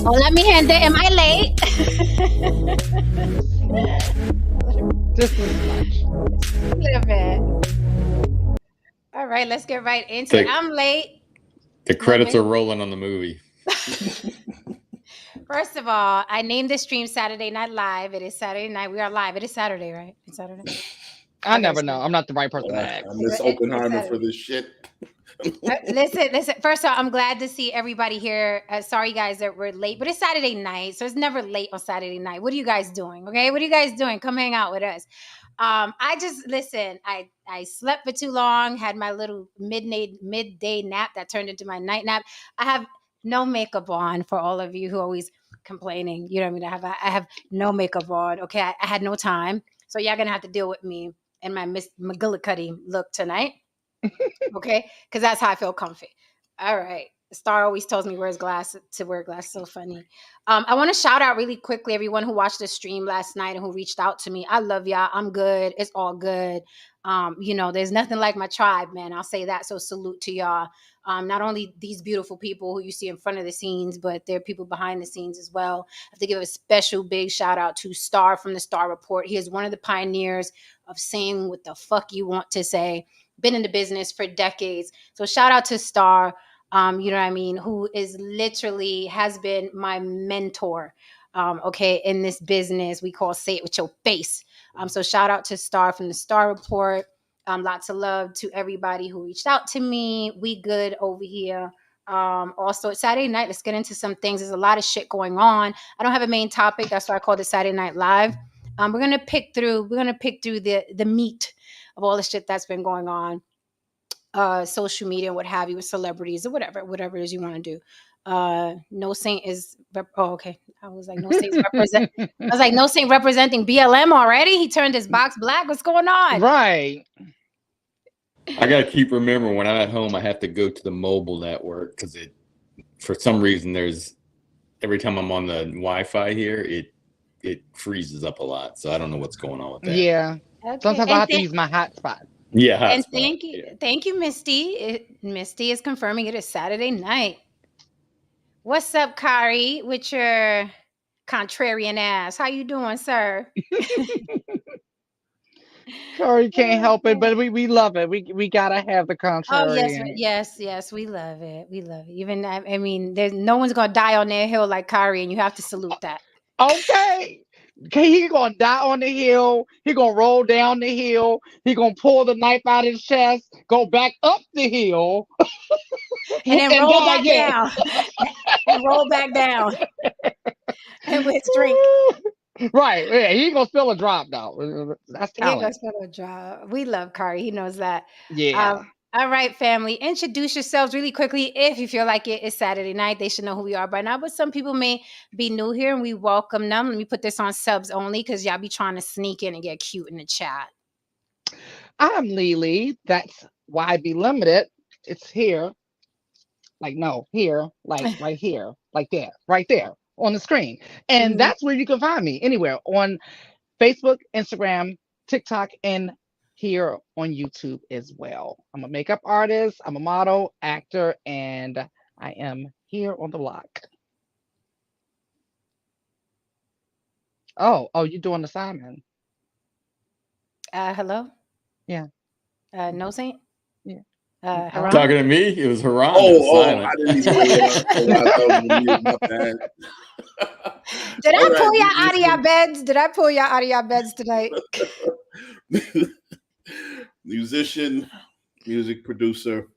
Hola, mi gente. Am I late? Just as much. A little bit. All right, let's get right into it. I'm late. The credits are rolling on the movie. First of all, I named this stream Saturday Night Live. It is Saturday night. We are live. It is Saturday, right? It's Saturday. I never know. I'm not the right person to ask. I miss Oppenheimer for this shit. Listen. First of all, I'm glad to see everybody here. Sorry, guys, that we're late, but it's Saturday night, so it's never late on Saturday night. What are you guys doing? Okay, what are you guys doing? Come hang out with us. I just listen. I slept for too long. Had my little midday nap that turned into my night nap. I have no makeup on for all of you who are always complaining. You know what I mean? I have no makeup on. Okay, I had no time, so y'all gonna have to deal with me and my Miss McGillicuddy look tonight. Okay, because that's how I feel comfy. All right. Star always tells me wear glasses. So funny. I want to shout out really quickly everyone who watched the stream last night and who reached out to me. I love y'all. I'm good. It's all good. There's nothing like my tribe, man. I'll say that. So salute to y'all. Not only these beautiful people who you see in front of the scenes, but there are people behind the scenes as well. I have to give a special big shout out to Star from the Star Report. He is one of the pioneers of saying what the fuck you want to say. Been in the business for decades. So shout out to Star, you know what I mean, who is literally has been my mentor, in this business we call say it with your face. So shout out to Star from the Star Report. Lots of love to everybody who reached out to me. We good over here. Also, it's Saturday night. Let's get into some things. There's a lot of shit going on. I don't have a main topic. That's why I called it Saturday Night Live. We're gonna pick through the meat of all the shit that's been going on, social media, what have you, with celebrities or whatever it is you want to do. No Saint is. Okay. I was like, no Saint representing BLM already. He turned his box black. What's going on? Right. I gotta keep remembering when I'm at home, I have to go to the mobile network because for some reason, every time I'm on the Wi-Fi here, it freezes up a lot. So I don't know what's going on with that. Yeah. Okay. Sometimes I have to use my hotspot. Yeah, hotspot. And thank you, Misty. Misty is confirming it is Saturday night. What's up, Kari, with your contrarian ass? How you doing, sir? Sorry, can't help it, but we love it. We gotta have the Oh yes, contrarian. yes, we love it. We love it. Even I mean, there's no one's gonna die on their hill like Kyrie, and you have to salute that. Okay. He gonna die on the hill. He gonna roll down the hill. He gonna pull the knife out his chest, go back up the hill, And then and roll die back again. down. And roll back down. And with drink. Right. Yeah, he ain't gonna spill a drop though. That's He ain't gonna talent. spell a job. We love Kari. He knows that. Yeah. All right, family. Introduce yourselves really quickly. If you feel like it is Saturday night, they should know who we are by now. But some people may be new here, and we welcome them. Let me put this on subs only because y'all be trying to sneak in and get cute in the chat. I'm Lily. That's why be limited. It's here. Like no, here, like right here, like there, right there on the screen. And that's where you can find me anywhere on Facebook, Instagram, TikTok, and here on YouTube as well. I'm a makeup artist, I'm a model, actor, and I am here on the block. Oh, you're doing the Simon. Hello? Yeah. No Saint? Yeah. Haran? Talking to me? It was Haran. I didn't even realize. My bad. Did I pull y'all out of your beds? Did I pull y'all out of your beds tonight? Musician, music producer.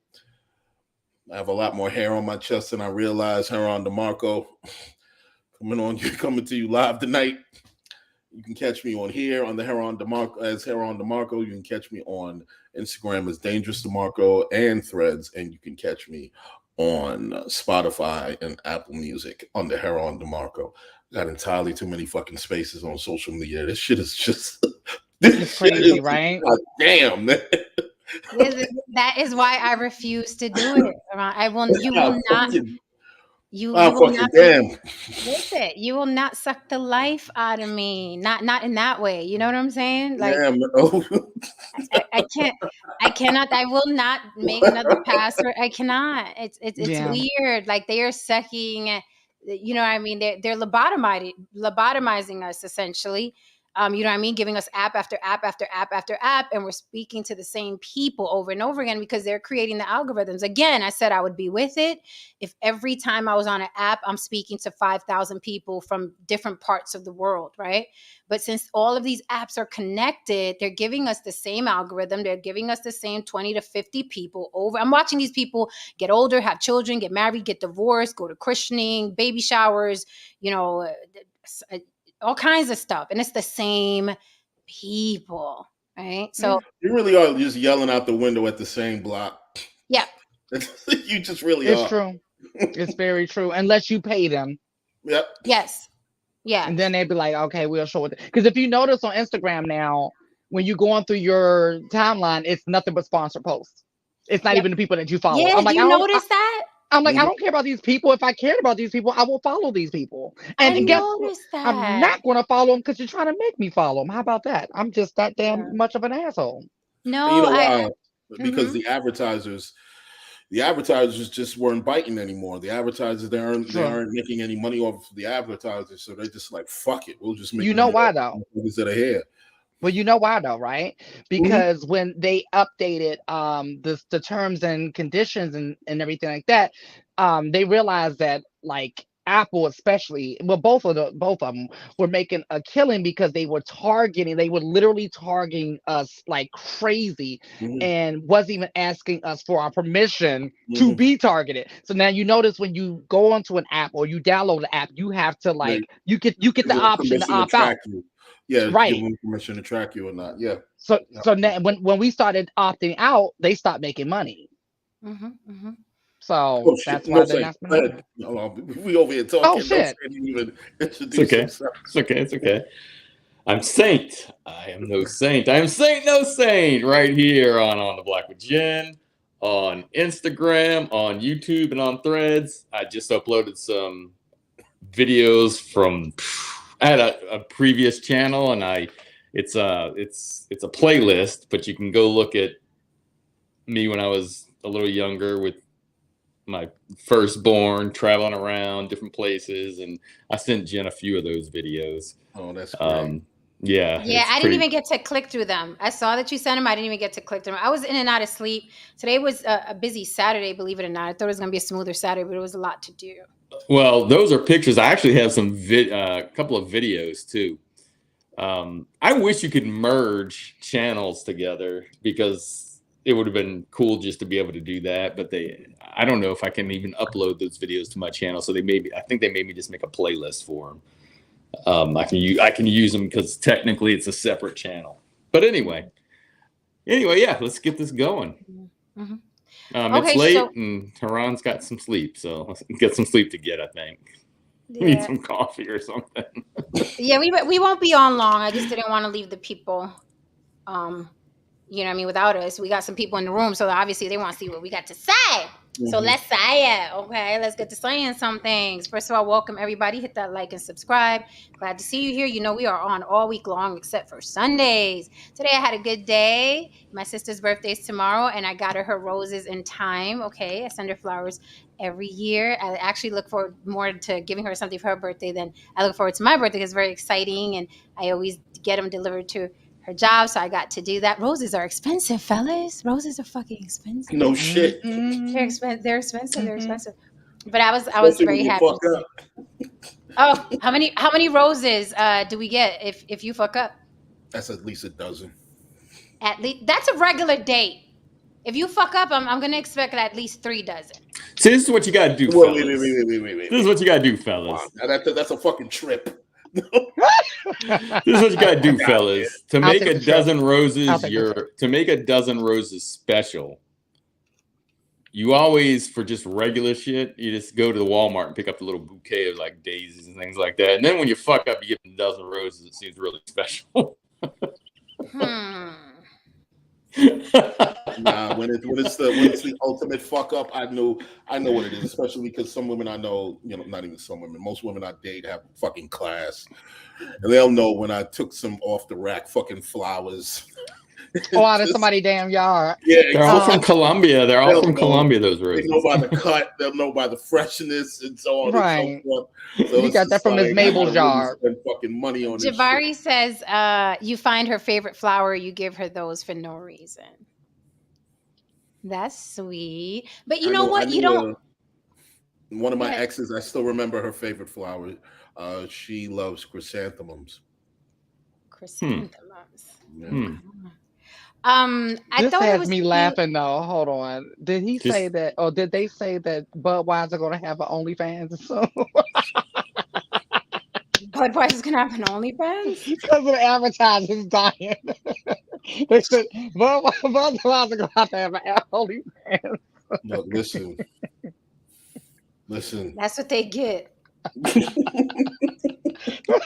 I have a lot more hair on my chest than I realized. Heron DeMarco coming to you live tonight. You can catch me on here on the Heron DeMarco as Heron DeMarco. You can catch me on Instagram as Dangerous DeMarco and Threads, and you can catch me on Spotify and Apple Music under Heron DeMarco. Got entirely too many fucking spaces on social media. This shit is just it's crazy, right? Damn. That is why I refuse to do it. I will. You will not. You will not. Damn. Listen, you will not suck the life out of me. Not in that way. You know what I'm saying? Like, I can't. I cannot. I will not make another password. I cannot. It's weird. Like they are sucking. You know what I mean? They're lobotomizing us essentially. You know what I mean? Giving us app after app after app after app, and we're speaking to the same people over and over again because they're creating the algorithms. Again, I said I would be with it if every time I was on an app, I'm speaking to 5,000 people from different parts of the world, right? But since all of these apps are connected, they're giving us the same algorithm. They're giving us the same 20 to 50 people over. I'm watching these people get older, have children, get married, get divorced, go to christening, baby showers, you know, all kinds of stuff. And it's the same people, right? So you really are just yelling out the window at the same block. Yeah. You just really it's are. It's true. It's very true. Unless you pay them. Yep. Yes. Yeah. And then they'd be like, okay, we'll show it. Because if you notice on Instagram now, when you're going through your timeline, it's nothing but sponsored posts. It's not even the people that you follow. Yeah, I'm like, you notice that? I'm like, I don't care about these people. If I cared about these people, I will follow these people. And guess what? I'm not going to follow them because you're trying to make me follow them. How about that? I'm just that damn much of an asshole. No, you know why? Because the advertisers just weren't biting anymore. The advertisers they aren't making any money off the advertisers, so they're just like, fuck it, we'll just make. You know why though? Instead of here. Well, you know why though, right? Because when they updated the terms and conditions and everything like that, they realized that like Apple especially, well, both of them were making a killing because they were literally targeting us like crazy and wasn't even asking us for our permission to be targeted. So now you notice when you go onto an app or you download the app, you have to like you get the option to opt out. Yeah, right. Give them permission to track you or not. Yeah. So now when we started opting out, they stopped making money. So that's why they're not. We over here talking. Oh shit! It's okay. I'm Saint. I am no saint. I am Saint no saint. Right here on the Block with Jen, on Instagram, on YouTube, and on Threads. I just uploaded some videos from. I had a previous channel, and it's a playlist, but you can go look at me when I was a little younger with my firstborn, traveling around different places, and I sent Jen a few of those videos. Oh, that's great. Yeah. Yeah, I didn't even get to click through them. I saw that you sent them. I didn't even get to click through them. I was in and out of sleep. Today was a busy Saturday, believe it or not. I thought it was going to be a smoother Saturday, but it was a lot to do. Well, those are pictures. I actually have some couple of videos too. I wish you could merge channels together because it would have been cool just to be able to do that. But I don't know if I can even upload those videos to my channel. So I think they made me just make a playlist for them. I can use them because technically it's a separate channel. But anyway, yeah, let's get this going. Mm-hmm. It's late and Tehran's got some sleep, so let's get some sleep to get. I think we need some coffee or something. Yeah, we won't be on long. I just didn't want to leave the people, you know what I mean, without us. We got some people in the room, so obviously they want to see what we got to say. Mm-hmm. So let's say it, okay? Let's get to saying some things. First of all, welcome everybody. Hit that like and subscribe. Glad to see you here. You know we are on all week long except for Sundays. Today I had a good day. My sister's birthday is tomorrow, and I got her roses in time, okay? I send her flowers every year. I actually look forward more to giving her something for her birthday than I look forward to my birthday because it's very exciting, and I always get them delivered to her job, so I got to do that. Roses are expensive, fellas. Roses are fucking expensive. No shit. They're expensive. They're expensive. But I was very happy. Oh, how many roses do we get if you fuck up? That's at least a dozen. At least that's a regular date. If you fuck up, I'm gonna expect at least 3 dozen. See, this is what you gotta do, fellas. Wait. This is what you gotta do, fellas. That's a fucking trip. This is what you gotta do, fellas. To make a dozen roses special, you always, for just regular shit, you just go to the Walmart and pick up a little bouquet of like daisies and things like that. And then when you fuck up, you give them a dozen roses. It seems really special. Nah, when it's the ultimate fuck up, I know what it is, especially because some women I know, you know, not even some women, most women I date have fucking class, and they'll know when I took some off the rack fucking flowers. Out of somebody's damn yard. Yeah, they're all from Colombia. They're all from Colombia. Those roses. They know by the cut. They'll know by the freshness and so on. Right. And so forth. So you got that from Miss Mabel's yard. Spend fucking money on Jabari says, you find her favorite flower, you give her those for no reason. That's sweet. But you know what? You don't. One of my exes, I still remember her favorite flower. She loves chrysanthemums. Chrysanthemums. Yeah. I this thought has it was me laughing though. Hold on. Did he say that, or did they say that Budweiser gonna have an OnlyFans? So Budweiser's gonna have an OnlyFans because of the advertisers dying. They said Budweiser gonna have to have an OnlyFans. Look, listen. That's what they get.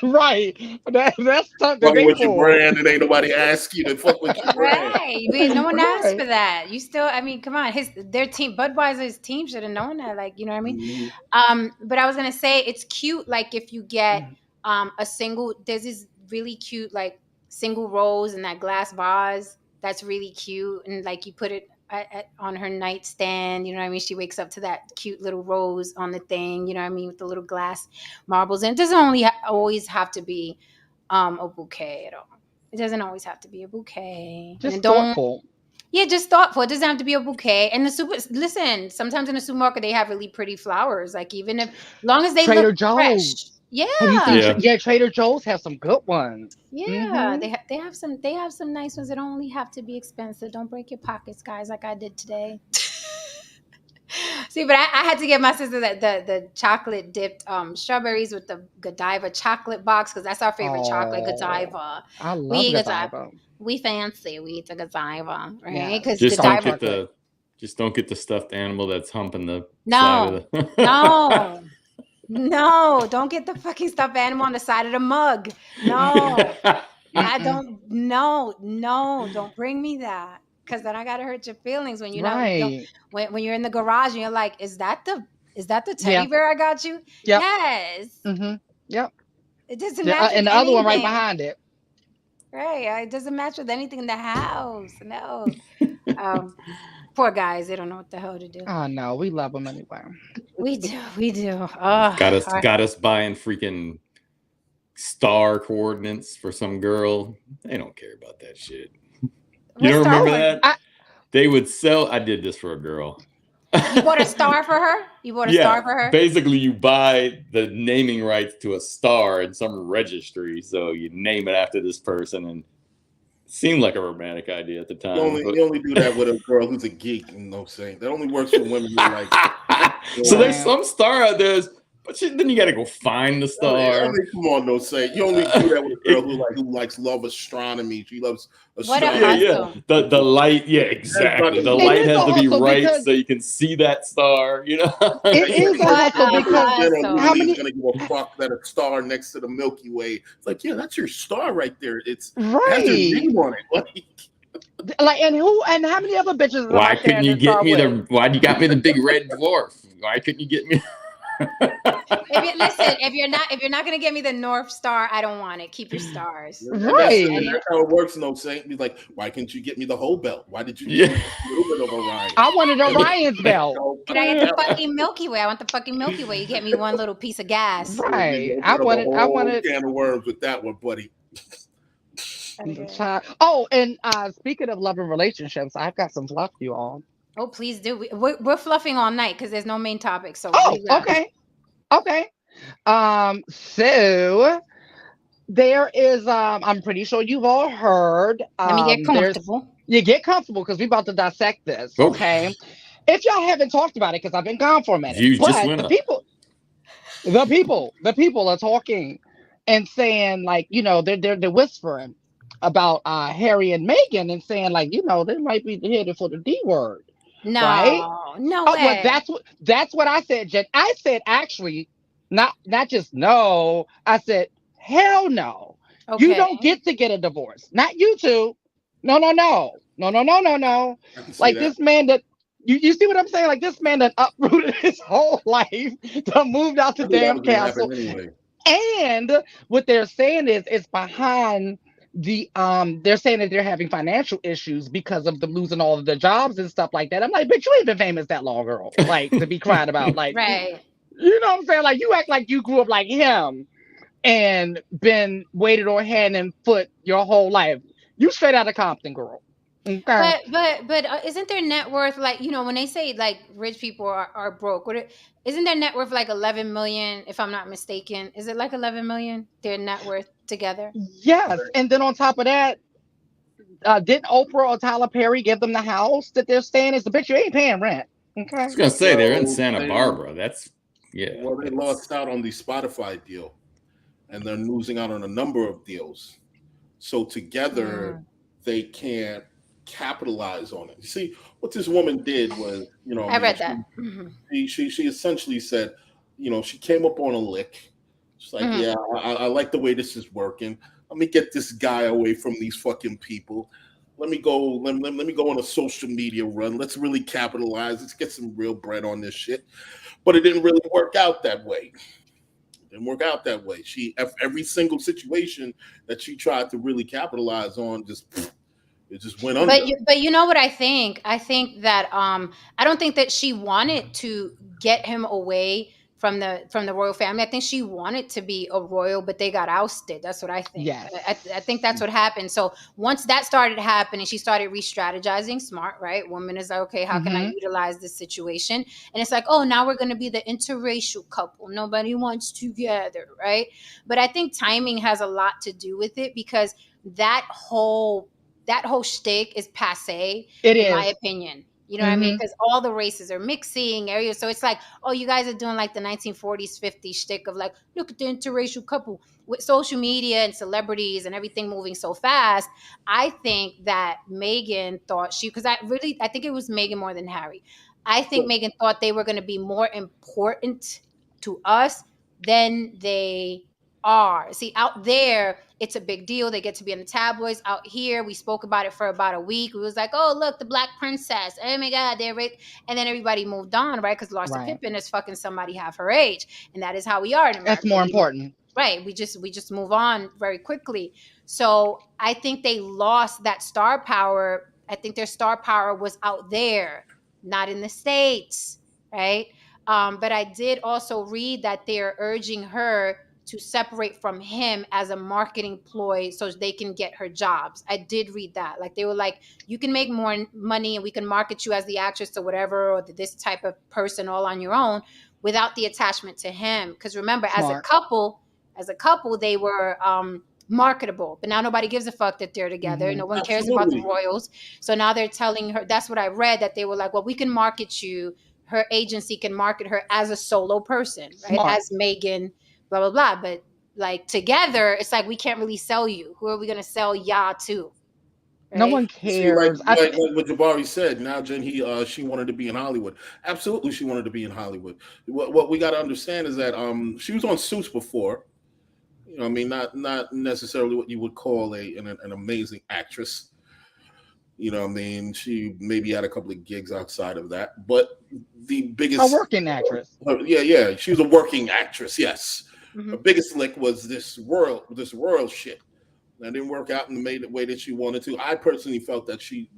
Right. That's something. Fuck with your brand, and ain't nobody ask you to fuck with your brand. Right. No one asked for that. You still, I mean, come on. Their team, Budweiser's team should have known that. Like, you know what I mean? Mm-hmm. But I was gonna say it's cute. Like if you get a single, there's this really cute like single rose in that glass vase. That's really cute, and like you put it on her nightstand, you know what I mean? She wakes up to that cute little rose on the thing, you know what I mean? With the little glass marbles. And it doesn't always have to be a bouquet at all. It doesn't always have to be a bouquet. Just thoughtful. Yeah, just thoughtful. It doesn't have to be a bouquet. And listen, sometimes in the supermarket, they have really pretty flowers. Like even if, long as they Trader look Joe's. fresh. Yeah. Yeah, Trader Joe's have some good ones. Yeah, they have some nice ones that don't only have to be expensive. Don't break your pockets, guys, like I did today. See, but I had to get my sister the chocolate dipped strawberries with the Godiva chocolate box because that's our favorite chocolate, Godiva. I love Godiva. We fancy. We eat the Godiva, right? Because just don't get the stuffed animal that's humping the side of the No, don't get the fucking stuffed animal on the side of the mug. No, I don't. No, don't bring me that because then I gotta hurt your feelings when when you're in the garage and you're like, is that the teddy bear I got you? Yep. Yes. Mm-hmm. Yep. It doesn't match. And the other one right behind it. Right. It doesn't match with anything in the house. No. Poor guys, they don't know what the hell to do. Oh no, we love them anyway. We do. Oh, got us buying freaking star coordinates for some girl. They don't care about that shit. You What don't star remember was- that? They would sell. I did this for a girl. You bought a star for her? You bought a star for her? Basically, you buy the naming rights to a star in some registry, so you name it after this person, and it seemed like a romantic idea at the time. You only do that with a girl who's a geek. You know what I'm saying? That only works for women who like. So there's some star out there, but then you got to go find the star. I mean, come on, no say. You only do that with a girl who love astronomy. She loves astronomy. Yeah. The light, exactly. The light has to be right so you can see that star. You know, it is also because how many gonna give a fuck that a star next to the Milky Way? It's like, yeah, that's your star right there. It's right. It has your name on it. Like, and how many other bitches? Why couldn't you get me why you got me the big red dwarf? Why couldn't you get me? If you're not gonna get me the North Star, I don't want it. Keep your stars. Right. That's how it works. No saying. Be like, why can't you get me the whole belt? Why did you get me a little bit of Orion? I wanted Orion's belt. Can I get the fucking Milky Way? I want the fucking Milky Way. You get me one little piece of gas. Right. I wanted can of worms with that one, buddy. Oh, and speaking of love and relationships, I've got some fluff for you all. Oh, please do. We're fluffing all night because there's no main topic. So okay. So there is I'm pretty sure you've all heard. Let me get comfortable. You get comfortable because we're about to dissect this. Okay. If y'all haven't talked about it, because I've been gone for a minute. You just went up. The people are talking and saying, like, you know, they're whispering about Harry and Meghan and saying, like, you know, they might be headed for the D word. No, right? No way. Well, that's what I said, Jen. I said actually, not just no. I said hell no. Okay. You don't get to get a divorce. Not you two. No. Like that. This man that you see what I'm saying? Like this man that uprooted his whole life to moved out the damn castle. Anyway. And what they're saying is it's behind the they're saying that they're having financial issues because of them losing all of their jobs and stuff like that. I'm like, bitch, you ain't been famous that long, girl. Like to be crying about, like, right? You know what I'm saying? Like you act like you grew up like him and been waited on hand and foot your whole life. You straight out of Compton, girl. Okay. But isn't their net worth, like, you know, when they say like rich people are broke, isn't their net worth like 11 million, if I'm not mistaken? Is it like 11 million, their net worth together? Yes. And then on top of that, didn't Oprah or Tyler Perry give them the house that they're staying in? It's the bitch, you ain't paying rent. Okay. I was gonna say they're in Santa Barbara. That's Well, they lost out on the Spotify deal, and they're losing out on a number of deals. So together, they can't capitalize on it. You see, what this woman did was, you know, I read that. She essentially said, you know, she came up on a lick. She's like, yeah, I like the way this is working. Let me get this guy away from these fucking people. Let me go. Let me go on a social media run. Let's really capitalize. Let's get some real bread on this shit. But it didn't really work out that way. She, every single situation that she tried to really capitalize on, it just went under. But you know what I think? I think that I don't think that she wanted to get him away from the royal family. I think she wanted to be a royal, but they got ousted. That's what I think. Yes. I think that's what happened. So once that started happening, she started re-strategizing. Smart, right? Woman is like, okay, how can I utilize this situation? And it's like, oh, now we're going to be the interracial couple. Nobody wants together, right? But I think timing has a lot to do with it, because that whole shtick is passé, in my opinion. You know what I mean? Because all the races are mixing areas. So it's like, oh, you guys are doing like the 1940s, 50s shtick of like, look at the interracial couple. With social media and celebrities and everything moving so fast, I think that Meghan thought because I think it was Meghan more than Harry. I think Meghan thought they were going to be more important to us than they are. See, out there, it's a big deal. They get to be in the tabloids. Out here, we spoke about it for about a week. We was like, oh, look, the Black Princess. Oh my God, they're raped. And then everybody moved on, right? Because Larsa Pippen is fucking somebody half her age. And that is how we are in America. That's more important. Right. We just move on very quickly. So I think they lost that star power. I think their star power was out there, not in the States, right? But I did also read that they're urging her to separate from him as a marketing ploy so they can get her jobs. I did read that. Like they were like, you can make more money and we can market you as the actress or whatever, or this type of person all on your own without the attachment to him. Because remember, Smart. as a couple, they were marketable, but now nobody gives a fuck that they're together. No one cares about the royals. So now they're telling her, that's what I read, that they were like, well, we can market you. Her agency can market her as a solo person, right? Smart. As Meghan, blah, blah, blah. But like together, it's like, we can't really sell you. Who are we going to sell Ya to? Right? No one cares. See, like what Jabari said. Now, Jen, she wanted to be in Hollywood. Absolutely, she wanted to be in Hollywood. What we got to understand is that she was on Suits before. You know, I mean, not necessarily what you would call an amazing actress. You know, I mean, she maybe had a couple of gigs outside of that, but the biggest a working actress. Yeah, she was a working actress. Yes, the biggest lick was this royal shit. That didn't work out in the way that she wanted to. I personally felt that she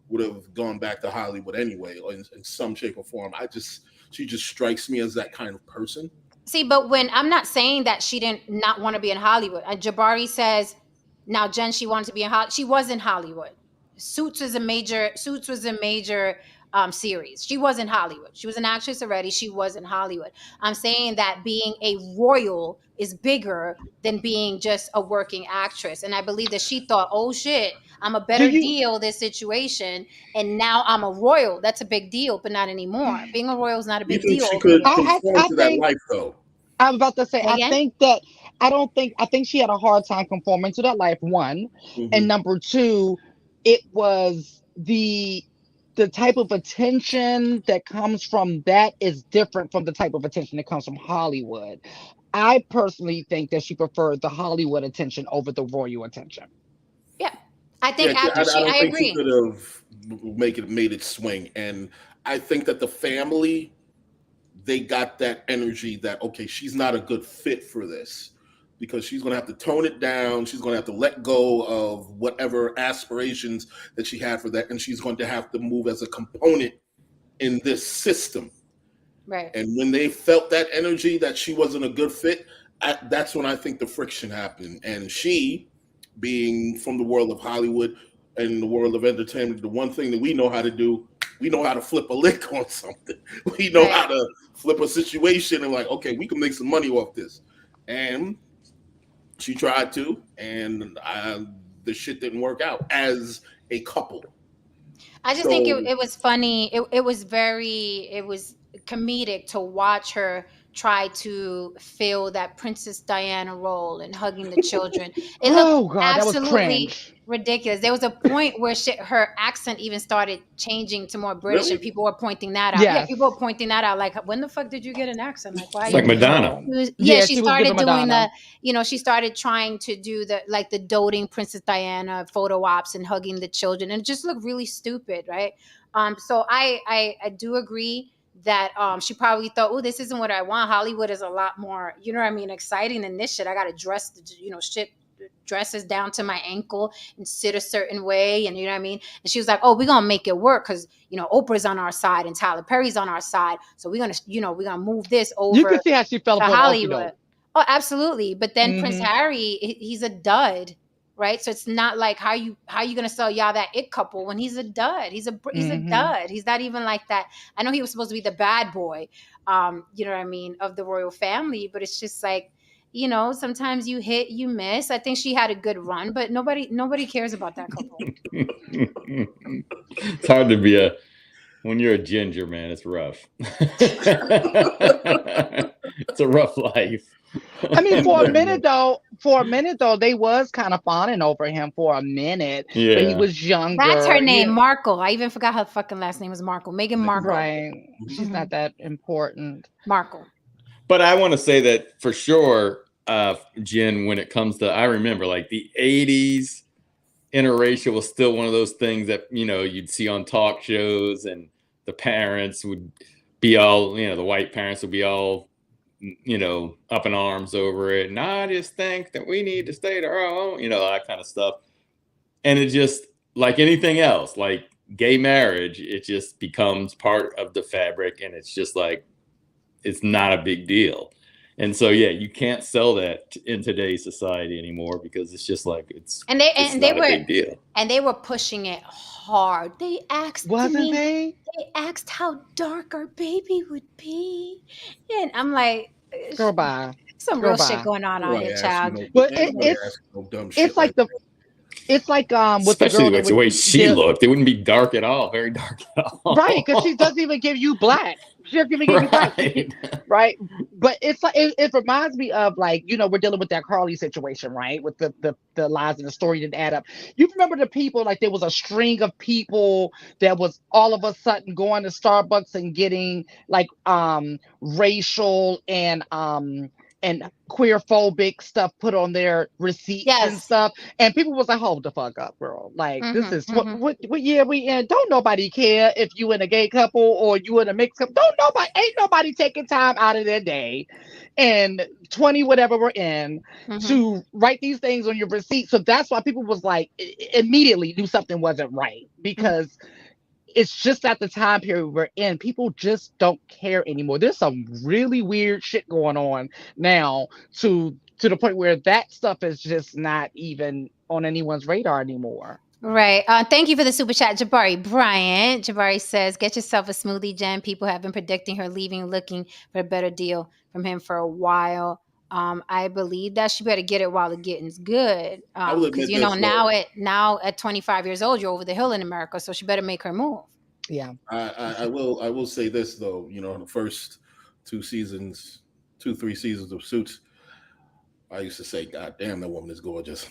would have gone back to Hollywood anyway, or in some shape or form. She just strikes me as that kind of person. See, but when I'm not saying that she didn't not want to be in Hollywood. Jabari says, now Jen, she wanted to be in Hollywood. She was in Hollywood. Suits was a major series. She was in Hollywood. She was an actress already. She was in Hollywood. I'm saying that being a royal is bigger than being just a working actress. And I believe that she thought, oh shit, I'm a better deal this situation. And now I'm a royal. That's a big deal, but not anymore. Being a royal is not a big deal. She could conform to that life, though. I was about to say, I think she had a hard time conforming to that life, one. And number two, it was the type of attention that comes from that is different from the type of attention that comes from Hollywood. I personally think that she preferred the Hollywood attention over the royal attention. Yeah, I think I agree. She could have made it swing, and I think that the family, they got that energy that, okay, she's not a good fit for this, because she's going to have to tone it down. She's going to have to let go of whatever aspirations that she had for that, and she's going to have to move as a component in this system. Right. And when they felt that energy that she wasn't a good fit, that's when I think the friction happened. And she, being from the world of Hollywood and the world of entertainment, the one thing that we know how to do, we know how to flip a lick on something. We know how to flip a situation and like, okay, we can make some money off this. And she tried to, and the shit didn't work out as a couple. I just think it was funny. It was comedic to watch her try to fill that Princess Diana role and hugging the children. It looked absolutely ridiculous. There was a point where her accent even started changing to more British, and people were pointing that out. Yeah, people were pointing that out. Like, when the fuck did you get an accent? Like, why? It's like Madonna. She started doing she started trying to do the doting Princess Diana photo ops and hugging the children, and it just looked really stupid, right? So I do agree that she probably thought, oh, this isn't what I want. Hollywood is a lot more, you know what I mean, exciting than this shit. I got to dress, dresses down to my ankle and sit a certain way, and you know what I mean. And she was like, oh, we're gonna make it work because Oprah's on our side and Tyler Perry's on our side, so we're gonna move this over. You can see how she felt about Hollywood. Oh, absolutely. But then Prince Harry, he's a dud. Right, so it's not like how you gonna sell y'all that it couple when he's a dud. He's a dud. He's not even like that. I know he was supposed to be the bad boy, you know what I mean, of the royal family. But it's just like, sometimes you hit, you miss. I think she had a good run, but nobody cares about that couple. It's hard to be when you're a ginger, man. It's rough. It's a rough life. I mean, for a minute though, they was kind of fawning over him for a minute. Yeah, but he was younger. That's her name, Markle. I even forgot her fucking last name was Markle. Meghan Markle. Right. She's not that important. Markle. But I want to say that for sure, Jen, when it comes to, I remember like the 80s, interracial was still one of those things that, you'd see on talk shows, and the parents would be all, the white parents would be all, up in arms over it. And I just think that we need to stay to our own, that kind of stuff. And it just, like anything else, like gay marriage, it just becomes part of the fabric, and it's just like, it's not a big deal. And so, yeah, you can't sell that in today's society anymore because it's just like it's And they not they a were big deal. and they were pushing it hard. They asked Wasn't me. they? They asked how dark our baby would be, and I'm like, Girl, bye. some Girl, real shit bye. going on out Nobody here, asks child. no, Well, ain't nobody asking no dumb shit it's like that. it's like with the Especially girl like that the way would she looked. It wouldn't be dark at all. Very dark at all. right, because she doesn't even give you black. She doesn't even give you black. Right. Right, but it's like it reminds me of, like, we're dealing with that Carly situation, right, with the lies and the story didn't add up. You remember the people, like, there was a string of people that was all of a sudden going to Starbucks and getting, like, racial and queer phobic stuff put on their receipts and Yes. stuff, and people was like, hold the fuck up, girl, like, this is Mhm. what year we in. Don't nobody care if you in a gay couple or you in a mixed couple. Ain't nobody taking time out of their day and 20 whatever we're in Mhm. to write these things on your receipt. So that's why people was like, immediately knew something wasn't right, because it's just at the time period we're in. People just don't care anymore. There's some really weird shit going on now to the point where that stuff is just not even on anyone's radar anymore. Right. Thank you for the super chat, Jabari Bryant. Jabari says, "Get yourself a smoothie, Jen. People have been predicting her leaving, looking for a better deal from him for a while. I believe that she better get it while the getting's good. I will Because admit this, now at 25 years old, you're over the hill in America, so she better make her move." Yeah. I will say this though, in the first 3 seasons of Suits, I used to say, God damn, that woman is gorgeous.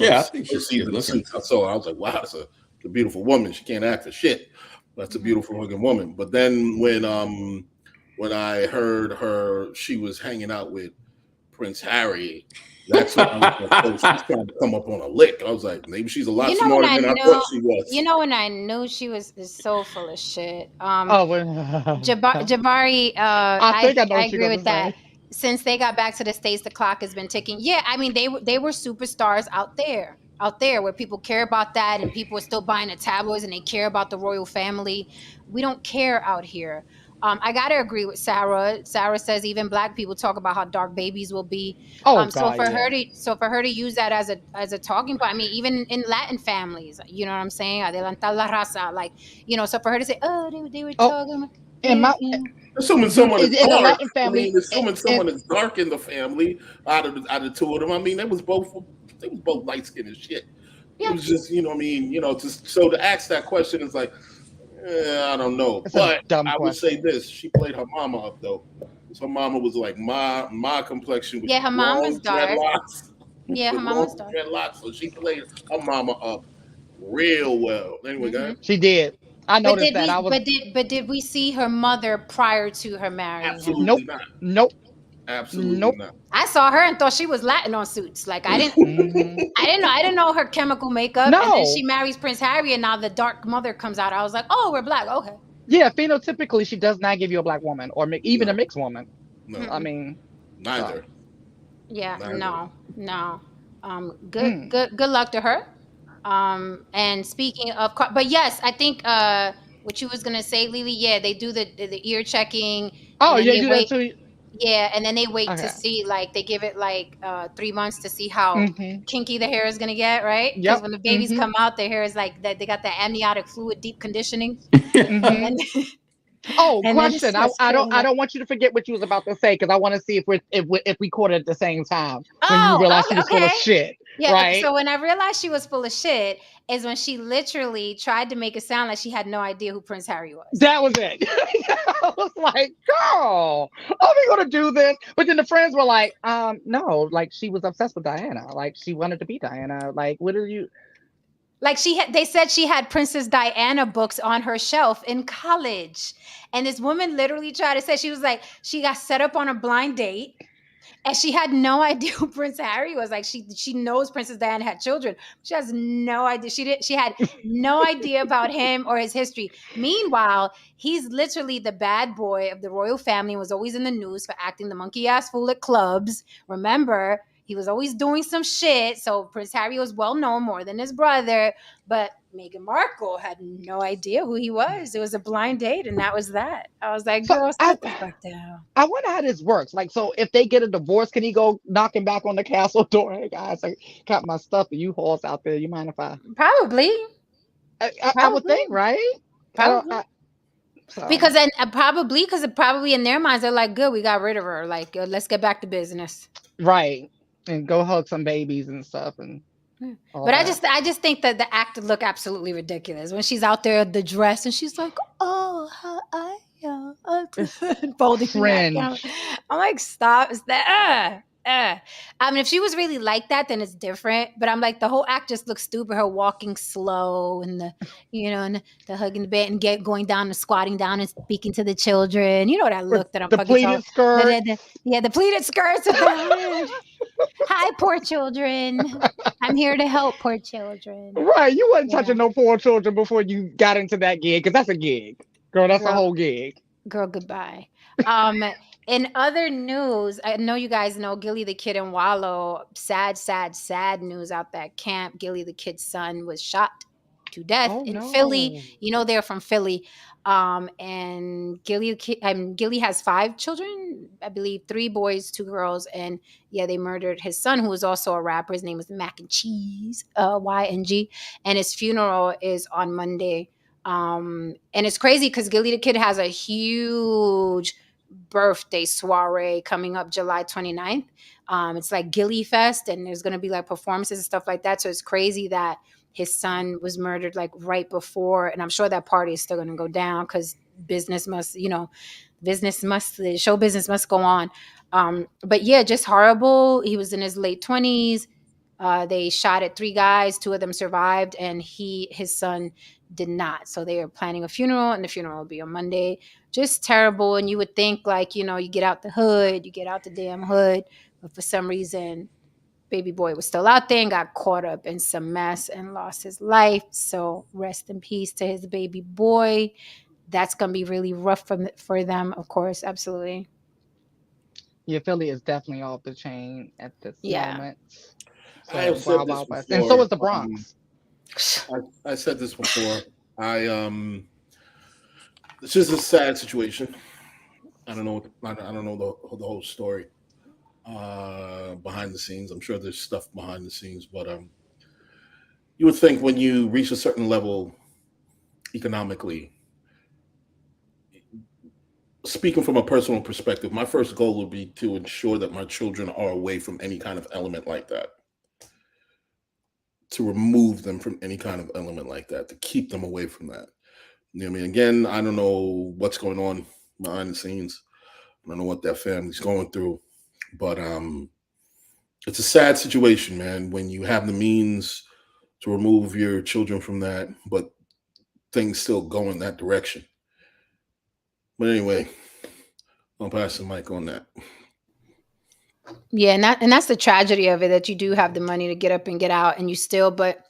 Yeah, I think she's season good of Suits, I saw her, I was like, wow, that's a beautiful woman. She can't act for shit. That's a beautiful looking woman. But then when I heard she was hanging out with Prince Harry, that's when I was like, oh, she's trying to come up on a lick. I was like, maybe she's a lot smarter than I thought she was. When I knew she was so full of shit. Jabari, Jabari, I think I know what you're agree gonna with that. say. Since they got back to the States, the clock has been ticking. Yeah, I mean, they were superstars out there where people care about that, and people are still buying the tabloids and they care about the royal family. We don't care out here. I gotta agree with Sarah. Sarah says even black people talk about how dark babies will be. Oh So God, for yeah. her to use that as a talking point, I mean, even in Latin families, you know what I'm saying? Adelantar la raza, like, so for her to say, oh, they were talking. And my Assuming someone is in the dark, Latin family, assuming someone is dark in the family out of the two of them, I mean, they was both light skinned as shit. Yeah. It was just, so to ask that question is like, I don't know. It's but a dumb I would question. say this: she played her mama up though. So her mama was like my complexion with her mama's dark. dreadlocks. Yeah, her mama's dark. Dreadlocks, so she played her mama up real well. Anyway, guys. She did. I noticed that. But did we see her mother prior to her marrying him? Nope. Absolutely not. I saw her and thought she was Latin on Suits. Like I didn't know her chemical makeup. No. And then she marries Prince Harry, and now the dark mother comes out. I was like, oh, we're black. Okay. Yeah, phenotypically, she does not give you a black woman or even a mixed woman. No. I mean, neither. Yeah, no. Good luck to her. And speaking of, but yes, I think what you was gonna say, Lily. Yeah, they do the ear checking. Oh yeah, do that too. Yeah, and then they wait to see, like, they give it like 3 months to see how kinky the hair is gonna get, right? Because when the babies come out, their hair is like that. They got the amniotic fluid deep conditioning. Question. I don't want you to forget what you was about to say, because I want to see if we caught it at the same time when you realized she was full of shit. Yeah. Right? So when I realized she was full of shit is when she literally tried to make it sound like she had no idea who Prince Harry was. That was it. I was like, girl, are we gonna do this? But then the friends were like, no, like she was obsessed with Diana. Like she wanted to be Diana. Like, what are you? Like they said she had Princess Diana books on her shelf in college. And this woman literally tried to say, she was like, she got set up on a blind date and she had no idea who Prince Harry was. Like she knows Princess Diana had children. She has no idea. She had no idea about him or his history. Meanwhile, he's literally the bad boy of the royal family, was always in the news for acting the monkey ass fool at clubs. Remember? He was always doing some shit. So Prince Harry was well known more than his brother, but Meghan Markle had no idea who he was. It was a blind date, and that was that. I was like, So girl, sit the fuck down. I wonder how this works. Like, so if they get a divorce, can he go knocking back on the castle door? Hey guys, I got my stuff. The U-Hauls out there. You mind if Probably. I would think, right? Probably. So. Because probably in their minds they're like, good, we got rid of her. Like, let's get back to business. Right. And go hug some babies and stuff and all But that. I just think that the act look absolutely ridiculous when she's out there the dress and she's like, oh, how I folding her neck down. I'm like, stop. Is that I mean, if she was really like that, then it's different. But I'm like, the whole act just looks stupid. Her walking slow and and the hugging the bed and going down and squatting down and speaking to the children. You know that look that I'm the fucking pleated skirt. The pleated skirts. Hi, poor children. I'm here to help poor children. Right. You wasn't touching no poor children before you got into that gig, because that's a gig. Girl, that's a whole gig. Girl, goodbye. In other news, I know you guys know Gilly the Kid and Wallow. Sad news out that camp. Gilly the Kid's son was shot to death in Philly. You know they're from Philly. And Gilly has 5 children, I believe 3 boys, 2 girls, and they murdered his son, who was also a rapper. His name was Mac and Cheese, YNG, and his funeral is on Monday. And it's crazy because Gilly the Kid has a huge birthday soiree coming up July 29th. It's like Gilly Fest, and there's going to be like performances and stuff like that. So it's crazy that his son was murdered like right before, and I'm sure that party is still going to go down because business must, the show business must go on. But yeah, just horrible. He was in his late 20s. They shot at 3 guys. 2 of them survived, and his son did not. So they are planning a funeral, and the funeral will be on Monday. Just terrible. And you would think like, you get out the hood, you get out the damn hood, but for some reason, baby boy was still out there and got caught up in some mess and lost his life. So rest in peace to his baby boy. That's going to be really rough for them, of course. Absolutely. Yeah, Philly is definitely off the chain at this moment. So, I have said this before, and so is the Bronx. I said this before. It's just a sad situation. I don't know the whole story behind the scenes. I'm sure there's stuff behind the scenes, but you would think when you reach a certain level economically, speaking from a personal perspective, my first goal would be to ensure that my children are away from any kind of element like that. To remove them from any kind of element like that, to keep them away from that. You know what I mean? Again, I don't know what's going on behind the scenes. I don't know what that family's going through, but it's a sad situation, man, when you have the means to remove your children from that, but things still go in that direction. But anyway, I'll pass the mic on that. Yeah, and that's the tragedy of it, that you do have the money to get up and get out, and you still, but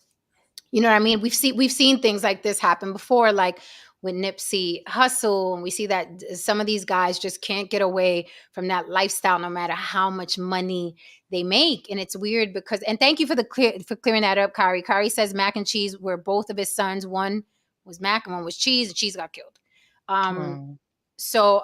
you know what I mean? We've seen things like this happen before, like with Nipsey Hussle, and we see that some of these guys just can't get away from that lifestyle no matter how much money they make. And it's weird because, and thank you for clearing that up, Kari. Kari says Mac and Cheese were both of his sons. One was Mac and one was Cheese, and Cheese got killed. So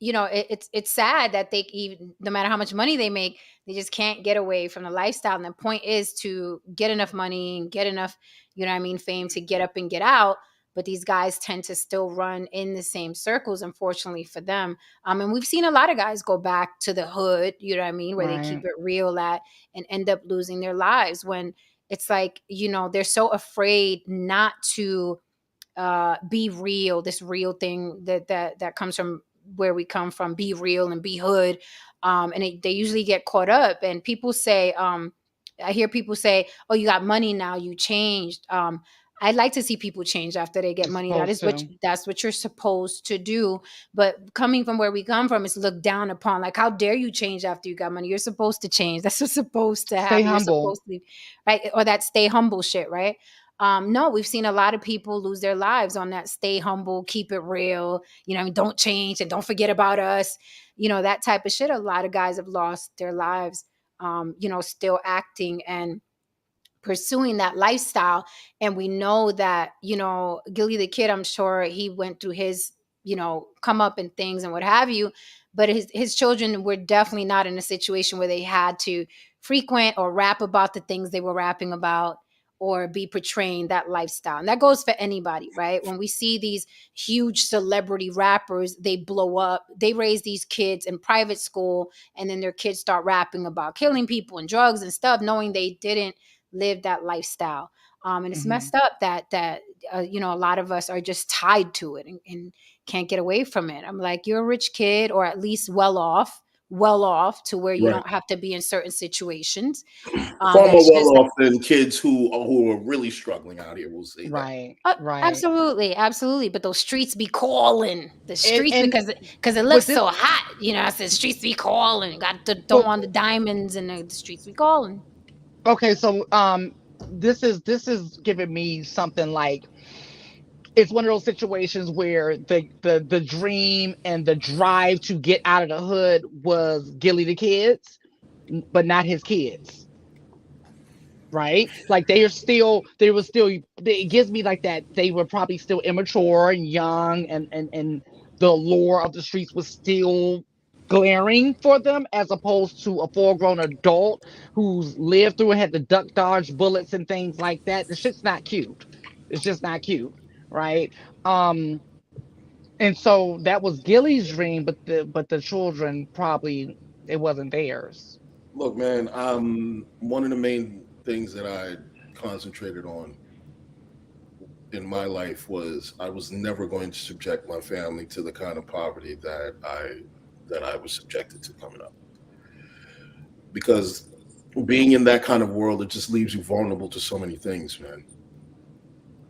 it's sad that they, even no matter how much money they make, they just can't get away from the lifestyle. And the point is to get enough money and get enough, fame to get up and get out. But these guys tend to still run in the same circles, unfortunately for them. And we've seen a lot of guys go back to the hood, where they keep it real at, and end up losing their lives when it's like, they're so afraid not to be real, this real thing that comes from where we come from, be real and be hood. And they usually get caught up, and people say, I hear people say, oh, you got money now, you changed. I'd like to see people change after they get money. That's what you're supposed to do. But coming from where we come from, it's looked down upon. Like, how dare you change after you got money? You're supposed to change. That's what's supposed to happen. Stay humble. Right? Or that stay humble shit, right? No, we've seen a lot of people lose their lives on that stay humble, keep it real, don't change and don't forget about us, that type of shit. A lot of guys have lost their lives still acting and pursuing that lifestyle. And we know that, Gilly the Kid, I'm sure he went through his, come up and things and what have you. But his children were definitely not in a situation where they had to frequent or rap about the things they were rapping about or be portraying that lifestyle. And that goes for anybody, right? When we see these huge celebrity rappers, they blow up, they raise these kids in private school, and then their kids start rapping about killing people and drugs and stuff, knowing they didn't live that lifestyle. And it's messed up that a lot of us are just tied to it and can't get away from it. I'm like, you're a rich kid, or at least well off to where you don't have to be in certain situations. Far more well off than kids who are really struggling out here. We'll see. Right. Absolutely. But those streets be calling. The streets, because it looks so hot. I said streets be calling. Got to throw on the diamonds, and the streets be calling. Okay, so this is giving me something like, it's one of those situations where the dream and the drive to get out of the hood was Gilly the Kid's, but not his kids. Right? Like it gives me like that they were probably still immature and young, and the allure of the streets was still glaring for them, as opposed to a full-grown adult who's lived through and had to duck dodge bullets and things like that. The shit's not cute. It's just not cute, right? And so that was Gilly's dream, but the children, probably it wasn't theirs. Look, man, one of the main things that I concentrated on in my life was I was never going to subject my family to the kind of poverty that I was subjected to coming up. Because being in that kind of world, it just leaves you vulnerable to so many things, man.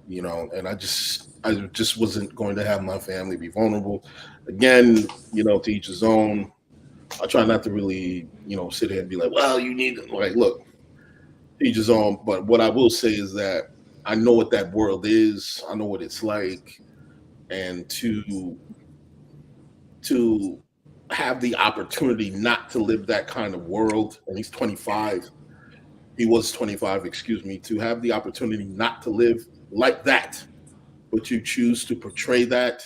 And I just wasn't going to have my family be vulnerable. Again, to each his own. I try not to really, sit here and be like, well, you need to, like, look, each his own. But what I will say is that I know what that world is. I know what it's like. And to have the opportunity not to live that kind of world, and he's 25, he was 25, excuse me, to have the opportunity not to live like that, but you choose to portray that,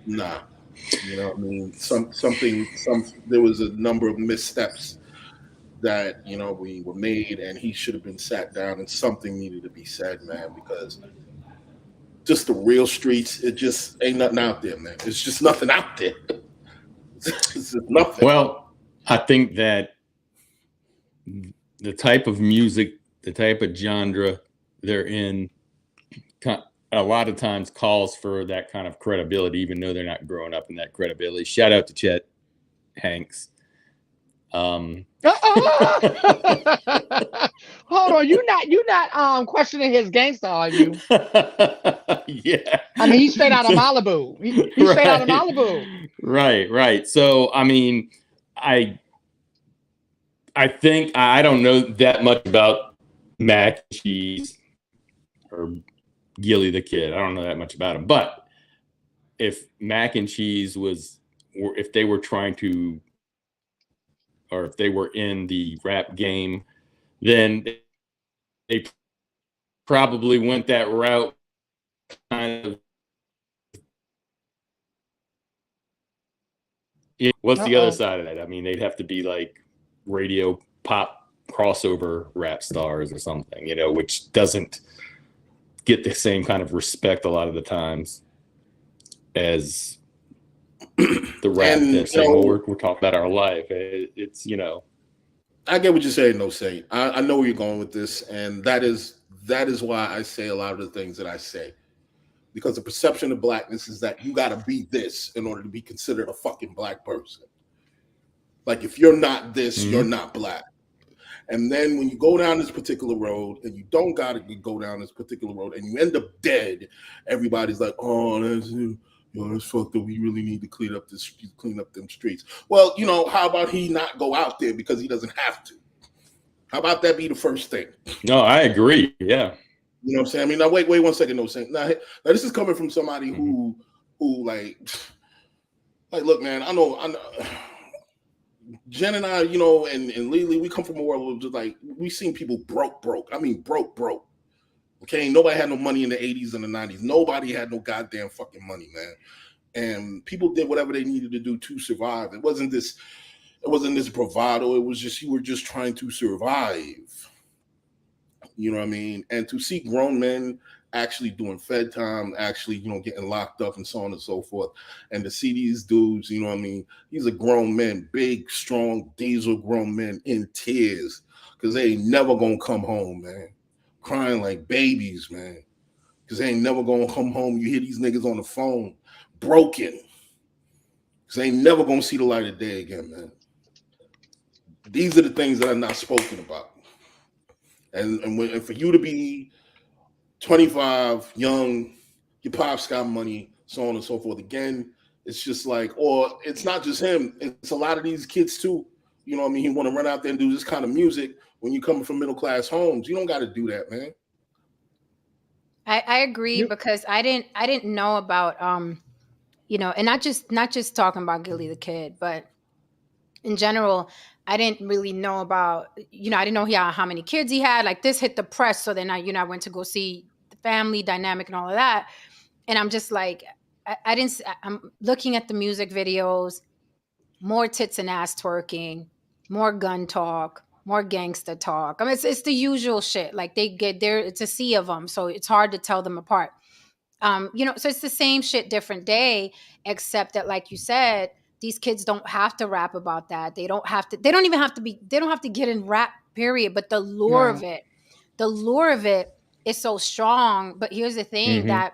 nah. What I mean? There was a number of missteps that, we were made, and he should have been sat down, and something needed to be said, man, because just the real streets, it just ain't nothing out there, man. It's just nothing out there. It's just nothing. Well, I think that the type of music, the type of genre they're in, a lot of times calls for that kind of credibility, even though they're not growing up in that credibility. Shout out to Chet Hanks. Hold on, you're not questioning his gangster, are you? Yeah. I mean, he's straight out of Malibu. He's straight out of Malibu. Right. So, I mean, I think I don't know that much about Mac and Cheese or Gilly the Kid. I don't know that much about him. But if Mac and Cheese if they were trying to, or if they were in the rap game, then they probably went that route kind of. What's the other side of that? I mean, they'd have to be like radio pop crossover rap stars or something, which doesn't get the same kind of say a lot of the times as the rap that's saying, well, we're talking about our life. It's I get what you're saying, no Saint. I know where you're going with this, and that is why I say a lot of the things that I say. Because the perception of blackness is that you gotta be this in order to be considered a fucking black person. Like if you're not this, you're not black. And then when you go down this particular road and you don't gotta go down this particular road and you end up dead, everybody's like, oh, that's fucked up. We really need to clean up them streets. Well, how about he not go out there because he doesn't have to? How about that be the first thing? No, I agree. Yeah. You know what I'm saying? I mean, now wait 1 second, no saying. Now this is coming from somebody who like, look, man, I know Jen and I, you know, and Lily, we come from a world of just like we seen people broke. I mean, broke. Okay, nobody had no money in the 80s and the 90s. Nobody had no goddamn fucking money, man. And people did whatever they needed to do to survive. It wasn't this bravado. It was just you were just trying to survive. You know what I mean? And to see grown men actually doing Fed time, actually, you know, getting locked up and so on and so forth. And to see these dudes, you know what I mean? These are grown men, big, strong, diesel grown men in tears because they ain't never gonna come home, man. Crying like babies, man. Because they ain't never gonna come home. You hear these niggas on the phone, broken. Because they ain't never gonna see the light of day again, man. These are the things that are not spoken about. And for you to be 25, young, your pops got money, so on and so forth. Again, it's just like, or it's not just him. It's a lot of these kids too. You know what I mean? He want to run out there and do this kind of music when you coming from middle class homes. You don't got to do that, man. I agree because I didn't know about you know, and not just talking about Gilly the Kid, but in general, I didn't really know about, you know, I didn't know how many kids he had. Like this hit the press, so then I went to go see the family dynamic and all of that, and I'm just like, I'm looking at the music videos, more tits and ass twerking, more gun talk, more gangster talk. I mean, it's the usual shit. Like they get there, it's a sea of them, so it's hard to tell them apart. You know, so it's the same shit, different day, except that, like you said, these kids don't have to rap about that. They don't even have to get in rap, period. But the lure of it is so strong. But here's the thing, that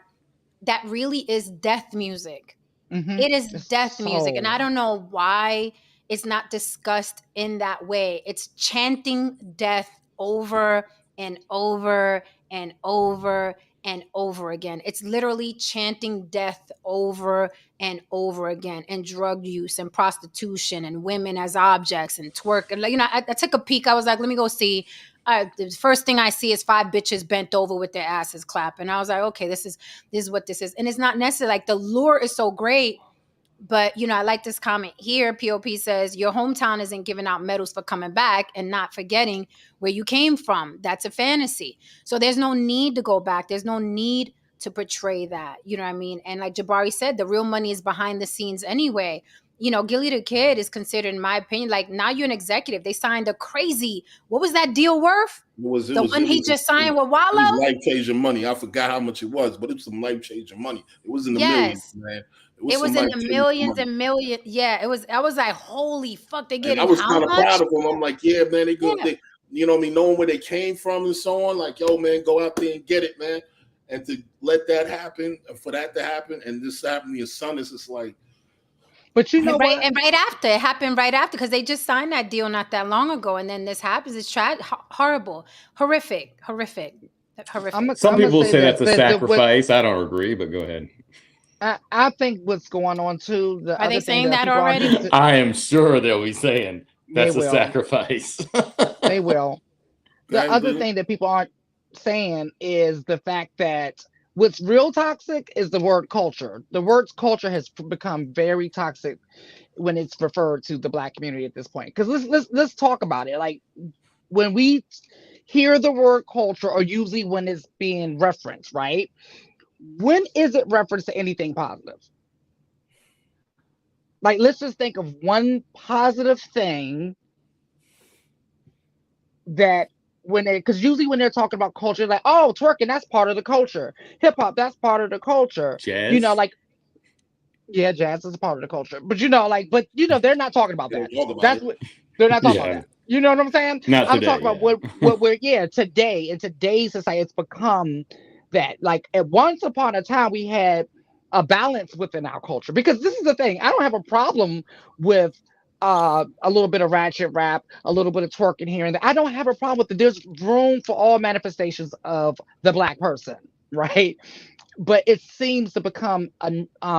really is death music. It is death music. And I don't know why it's not discussed in that way. It's chanting death over and over and over and over again. It's literally chanting death over and over again, and drug use and prostitution and women as objects and twerk. And, you know, I took a peek. I was like, let me go see. The first thing I see is 5 bitches bent over with their asses clapping. I was like, okay, this is what this is. And it's not necessarily like the lure is so great. But, you know, I like this comment here. POP says, your hometown isn't giving out medals for coming back and not forgetting where you came from. That's a fantasy. So there's no need to go back. There's no need to portray that. You know what I mean? And like Jabari said, the real money is behind the scenes anyway. You know, Gilly the Kid is considered, in my opinion, like now you're an executive. They signed a crazy, what was that deal worth? He just signed with Wallow? It was life-changing money. I forgot how much it was, but it was some life-changing money. It was in the millions, man. It was in the millions and millions. Yeah, it was. I was like, holy fuck, they getting. I was kind of proud of them. I'm like, yeah, man, they good. Yeah. You know what I mean? Knowing where they came from and so on. Like, yo, man, go out there and get it, man. And to let that happen, and for that to happen, and this happened to your son, is just like. But you know, and right after it happened, because they just signed that deal not that long ago, and then this happens. It's horrible, horrific. Some people say that's a sacrifice. I don't agree, but go ahead. I think what's going on too. Are they saying that already? I am sure they'll be saying that's a sacrifice. They will. The other thing that people aren't saying is the fact that what's real toxic is the word culture. The word culture has become very toxic when it's referred to the Black community at this point. Because let's talk about it. Like when we hear the word culture, or usually when it's being referenced, right? When is it referenced to anything positive? Like, let's just think of one positive thing that because usually when they're talking about culture, like, oh, twerking, that's part of the culture. Hip hop, that's part of the culture. Jazz. You know, like, yeah, jazz is a part of the culture. But you know, they're not talking about that. They're not talking about that. You know what I'm saying? I'm talking about what we're today, in today's society, it's become that. Like at once upon a time we had a balance within our culture, because this is the thing, I don't have a problem with a little bit of ratchet rap, a little bit of twerking here and there. I don't have a problem with it. There's room for all manifestations of the Black person, right? But it seems to become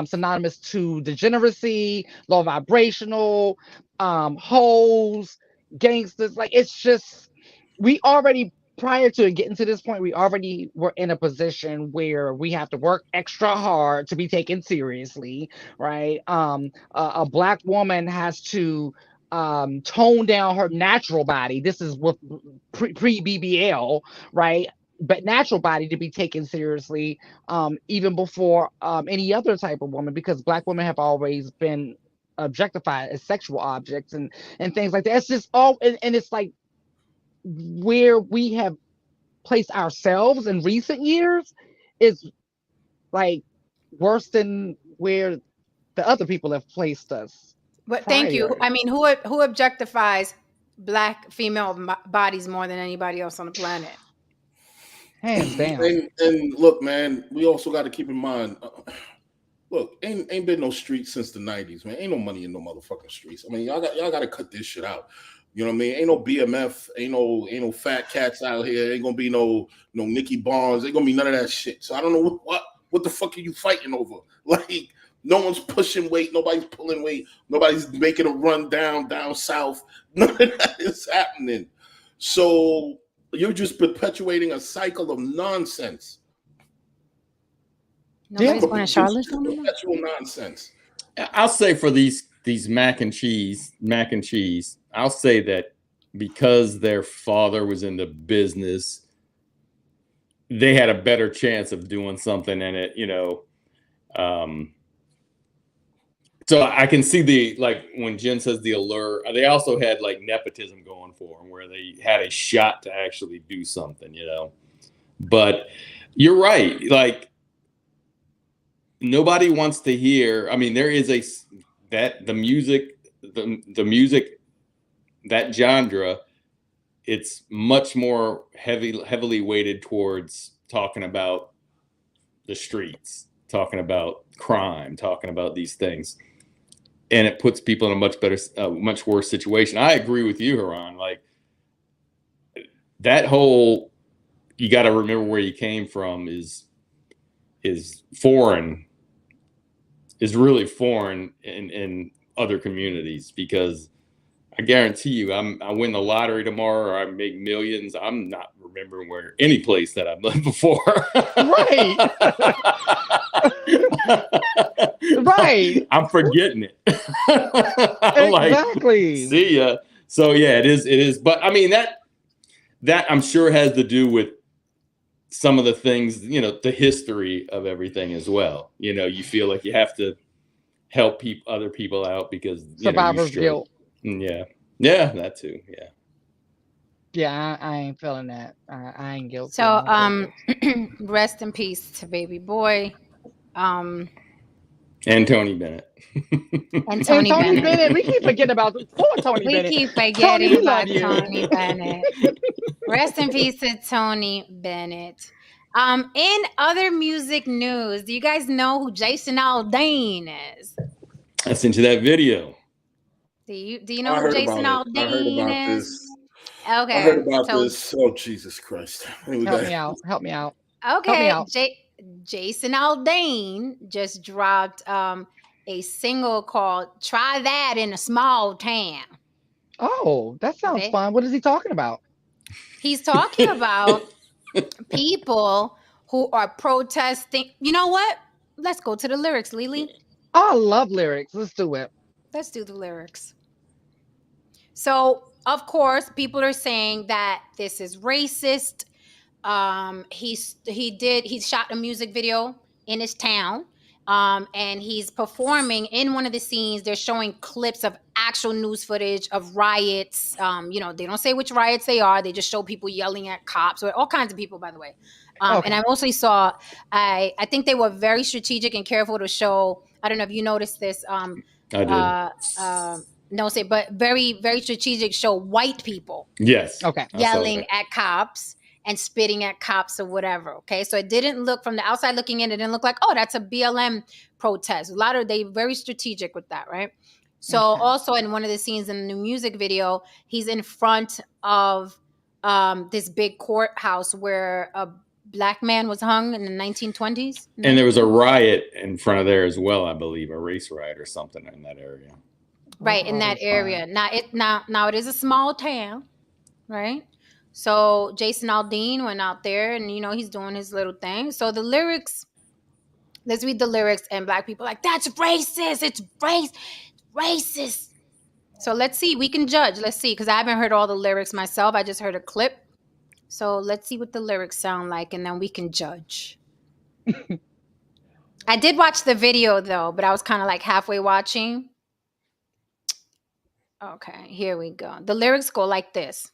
synonymous to degeneracy, low vibrational, hoes, gangsters. Like, it's just, we already, prior to getting to this point, we already were in a position where we have to work extra hard to be taken seriously, right? A Black woman has to tone down her natural body. This is with pre BBL, right? But natural body to be taken seriously, even before any other type of woman, because Black women have always been objectified as sexual objects and things like that. It's just all, and it's like where we have placed ourselves in recent years is like worse than where the other people have placed us. But thank you. prior. I mean, who objectifies Black female bodies more than anybody else on the planet? Hands down. And look, man, we also got to keep in mind. Look, ain't been no streets since the 90s, man. Ain't no money in no motherfucking streets. I mean, y'all got to cut this shit out. You know what I mean? Ain't no BMF, ain't no fat cats out here. Ain't gonna be no Nicky Barnes. Ain't gonna be none of that shit. So I don't know what the fuck are you fighting over? Like, no one's pushing weight, nobody's pulling weight, nobody's making a run down south. None of that is happening. So you're just perpetuating a cycle of nonsense. Nobody's going to Charlotte. Perpetual nonsense. I'll say for these mac and cheese, I'll say that because their father was in the business, they had a better chance of doing something in it, you know. So I can see the, like when Jen says the allure, they also had like nepotism going for them where they had a shot to actually do something, you know. But you're right. Like, nobody wants to hear. I mean, there is the music, that genre, it's much more heavily weighted towards talking about the streets, talking about crime, talking about these things. And it puts people in a much worse situation. I agree with you, Haran. Like, that whole, you got to remember where you came from is foreign, is really foreign in other communities, because I guarantee you, I win the lottery tomorrow or I make millions, I'm not remembering where any place that I've lived before. Right. Right. I'm forgetting it. Exactly. Like, see ya. So yeah, it is. But I mean, that I'm sure has to do with some of the things, you know, the history of everything as well. You know, you feel like you have to help other people out because survivor's guilt. Yeah, that too. Yeah, I ain't feeling that. I ain't guilty. So, rest in peace to baby boy. And Tony Bennett. And Tony Bennett. We keep forgetting about poor Tony Bennett. We keep forgetting about Tony Bennett. Rest in peace to Tony Bennett. In other music news, do you guys know who Jason Aldean is? I sent you that video. Do you know who Jason Aldean is? Okay. I heard about this. Oh, Jesus Christ. Help me out. Okay. Jason Aldean just dropped a single called Try That in a Small Town. Oh, that sounds fun. What is he talking about? He's talking about people who are protesting. You know what? Let's go to the lyrics, Lily. I love lyrics. Let's do it. Let's do the lyrics. So, of course, people are saying that this is racist. He shot a music video in his town. And he's performing in one of the scenes. They're showing clips of actual news footage of riots. They don't say which riots they are. They just show people yelling at cops, or all kinds of people, by the way. And I mostly saw, I think they were very strategic and careful to show, I don't know if you noticed this. I did. But very, very strategic, show white people. Yes. Okay. Yelling at cops and spitting at cops or whatever. Okay. So it didn't look, from the outside looking in, it didn't look like, oh, that's a BLM protest. They very strategic with that, right? So also in one of the scenes in the new music video, he's in front of this big courthouse where a Black man was hung in the 1920s. And there was a riot in front of there as well, I believe, a race riot or something in that area. Right, in that area. Now it is a small town, right? So Jason Aldean went out there and, he's doing his little thing. So the lyrics, let's read the lyrics, and Black people are like, that's racist. It's racist. So let's see. We can judge. Let's see, because I haven't heard all the lyrics myself. I just heard a clip. So let's see what the lyrics sound like, and then we can judge. I did watch the video though, but I was kind of like halfway watching. Okay, here we go. The lyrics go like this.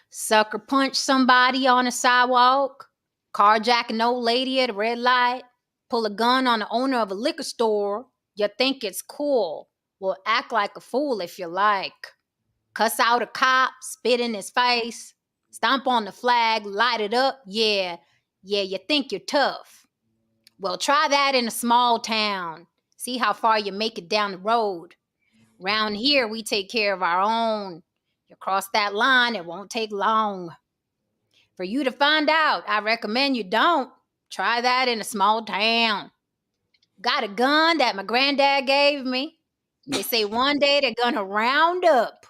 Sucker punch somebody on a sidewalk, carjack an old lady at a red light, pull a gun on the owner of a liquor store. You think it's cool. Well, act like a fool if you like. Cuss out a cop, spit in his face, stomp on the flag, light it up. Yeah, you think you're tough. Well, try that in a small town. See how far you make it down the road. Round here, we take care of our own. You cross that line, it won't take long. For you to find out, I recommend you don't. Try that in a small town. Got a gun that my granddad gave me. They say one day they're gonna round up.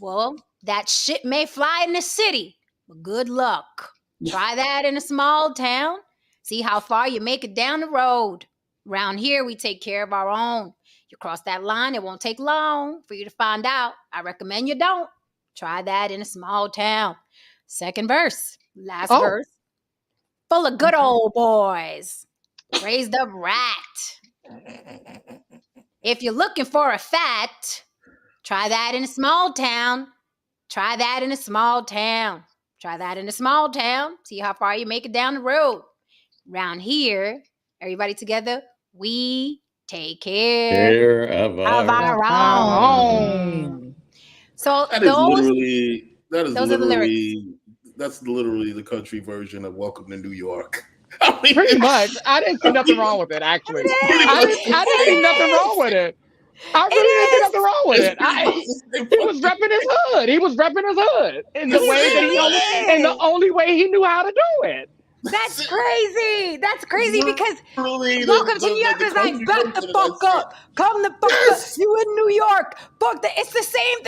Well, that shit may fly in the city, but good luck. Try that in a small town. See how far you make it down the road. Round here, we take care of our own. You cross that line, it won't take long for you to find out. I recommend you don't. Try that in a small town. Second verse, last verse. Full of good old boys. Raised up rat. If you're looking for a fat, try that in a small town. Try that in a small town. Try that in a small town. See how far you make it down the road. Round here, everybody together, we take care of our own. So that is literally the country version of Welcome to New York. I mean, pretty much. I didn't see nothing wrong with it, actually. I didn't see nothing wrong with it. I really didn't see nothing wrong with it. He was repping his hood. He was repping his hood in the way that in the only way he knew how to do it. That's crazy. That's crazy because Welcome to New York is like, back the fuck up. Come the fuck up. You in New York. Fuck that. It's the same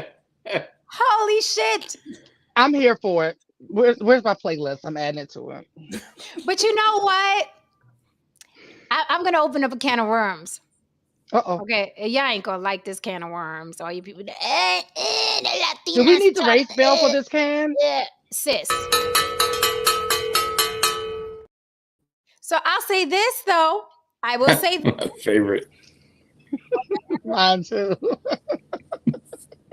thing. Holy shit. I'm here for it. Where's my playlist? I'm adding it to it. But you know what? I'm going to open up a can of worms. Uh-oh. Okay, y'all ain't gonna like this can of worms. All you people, do we need the race bill for this can? Yeah, sis. So I'll say this though. I will say my favorite. Mine too.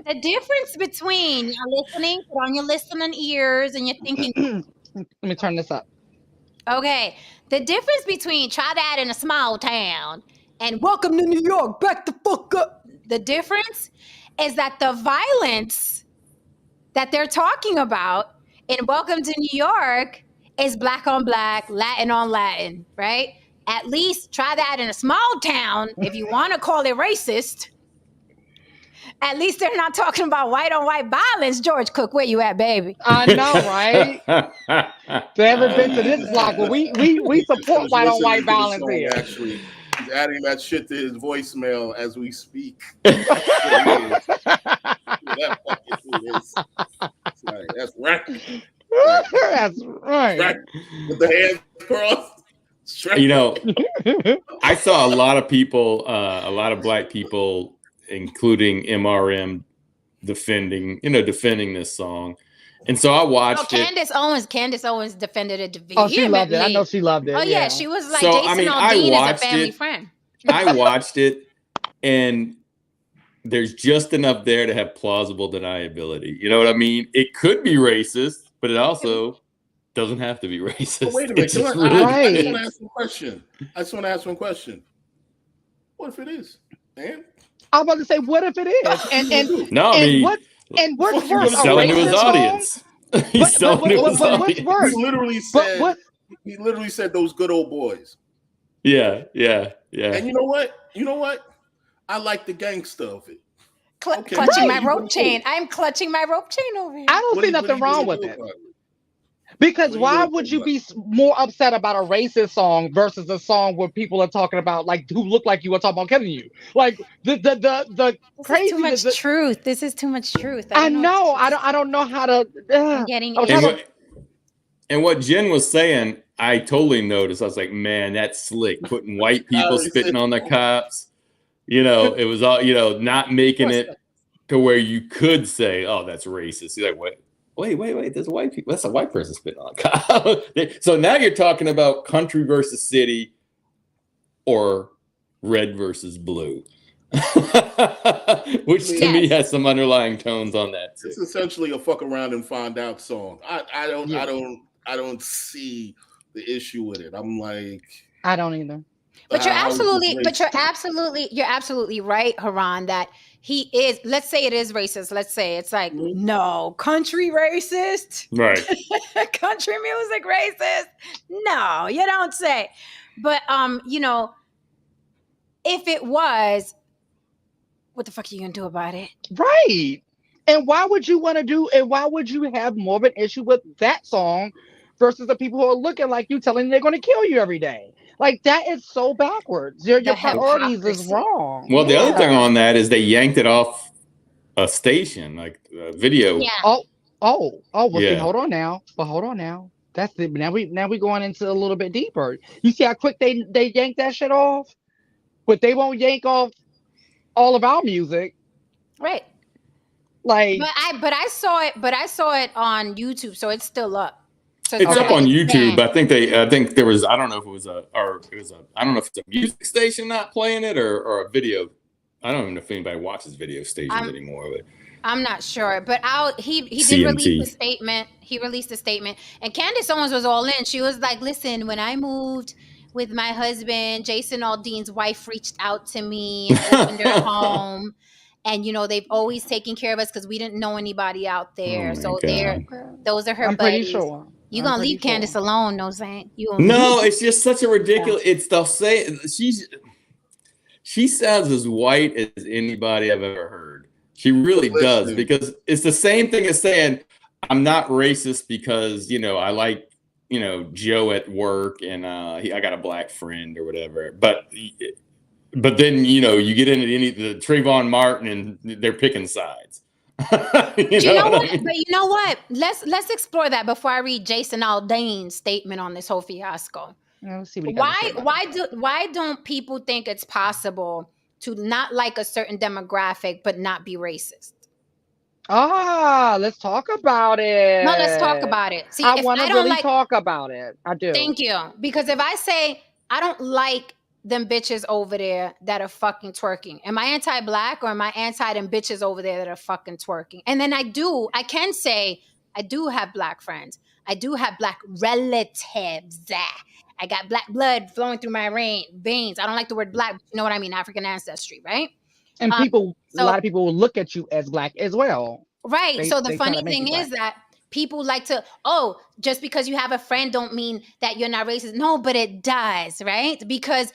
The difference between you're listening, put on your listening ears, and you're thinking. Let me turn this up. Okay, the difference between try that in a small town and Welcome to New York, back the fuck up. The difference is that the violence that they're talking about in Welcome to New York is black on black, Latin on Latin, right? At least try that in a small town if you want to call it racist. At least they're not talking about white on white violence. George Cook, where you at, baby? I know, right? They haven't been to this block, but we support white on white violence here. Actually, he's adding that shit to his voicemail as we speak. That's right. That's right. With the hands crossed. You know, I saw a lot of people, a lot of black people, including MRM, defending this song. And so I watched it. Candace Owens defended it vehemently. Oh, she loved it. I know she loved it. Oh, yeah. She was like, so, Jason Aldean is a family friend. I watched it, and there's just enough there to have plausible deniability. You know what I mean? It could be racist, but it also doesn't have to be racist. Oh, wait a minute. I just want to ask one question. What if it is? Man? I was about to say, what if it is? And no, I mean, what's worse? He's selling to his audience. He's selling to his audience. What's worse? He literally said those good old boys. Yeah. And you know what? I like the gangster of it. Clutching my rope chain. I'm clutching my rope chain over here. I don't see nothing wrong with it. Because why would you be more upset about a racist song versus a song where people are talking about like who look like you are talking about killing you? Like the crazy. Too much truth. This is too much truth. I know. I don't know how to. I'm getting it. And what Jen was saying, I totally noticed. I was like, man, that's slick. Putting white people spitting on the cops. It was all, not making course. it to where you could say, oh, that's racist. You're like, what? Wait, there's white people. That's a white person spitting on. So now you're talking about country versus city or red versus blue, which to me has some underlying tones on that too. It's essentially a fuck around and find out song. I don't see the issue with it. I'm like, I don't either. But you're absolutely right, Haran, that he is, let's say it is racist. Let's say it's like, no, country racist. Right. Country music racist. No, you don't say. But if it was, what the fuck are you gonna do about it? Right. And why would you have more of an issue with that song versus the people who are looking like you telling them they're going to kill you every day? Like, that is so backwards. Your priorities is wrong. Well, the other thing on that is they yanked it off a station, like a video. Yeah. Well, see, hold on now. That's it. Now we going into a little bit deeper. You see how quick they yanked that shit off? But they won't yank off all of our music. Right. Like, but I saw it on YouTube, so it's still up. So it's up on YouTube. I think there was, I don't know if it was I don't know if it's a music station not playing it or a video. I don't even know if anybody watches video stations anymore. But I'm not sure. But he did release a statement. He released a statement, and Candace Owens was all in. She was like, "Listen, when I moved with my husband, Jason Aldean's wife reached out to me and opened her home." And they've always taken care of us because we didn't know anybody out there. So those are her I'm buddies. pretty sure. You gonna leave Candace alone, no saying? It's just such a ridiculous. It's the same. She sounds as white as anybody I've ever heard. She really does, because it's the same thing as saying I'm not racist because I like Joe at work and I got a black friend or whatever. But then you get into the Trayvon Martin and they're picking sides. you know what? I mean? But you know what? Let's explore that before I read Jason Aldean's statement on this whole fiasco. Let's see what why don't people think it's possible to not like a certain demographic but not be racist? Let's talk about it. No, let's talk about it. See, I want to really talk about it. I do. Thank you. Because if I say I don't like them bitches over there that are fucking twerking, am I anti-black or am I anti them bitches over there that are fucking twerking? And then I can say I do have black friends. I do have black relatives. I got black blood flowing through my veins. I don't like the word black, but you know what I mean? African ancestry, right? And a lot of people will look at you as black as well. Right. So the funny thing is that people like to, just because you have a friend don't mean that you're not racist. No, but it does, right? Because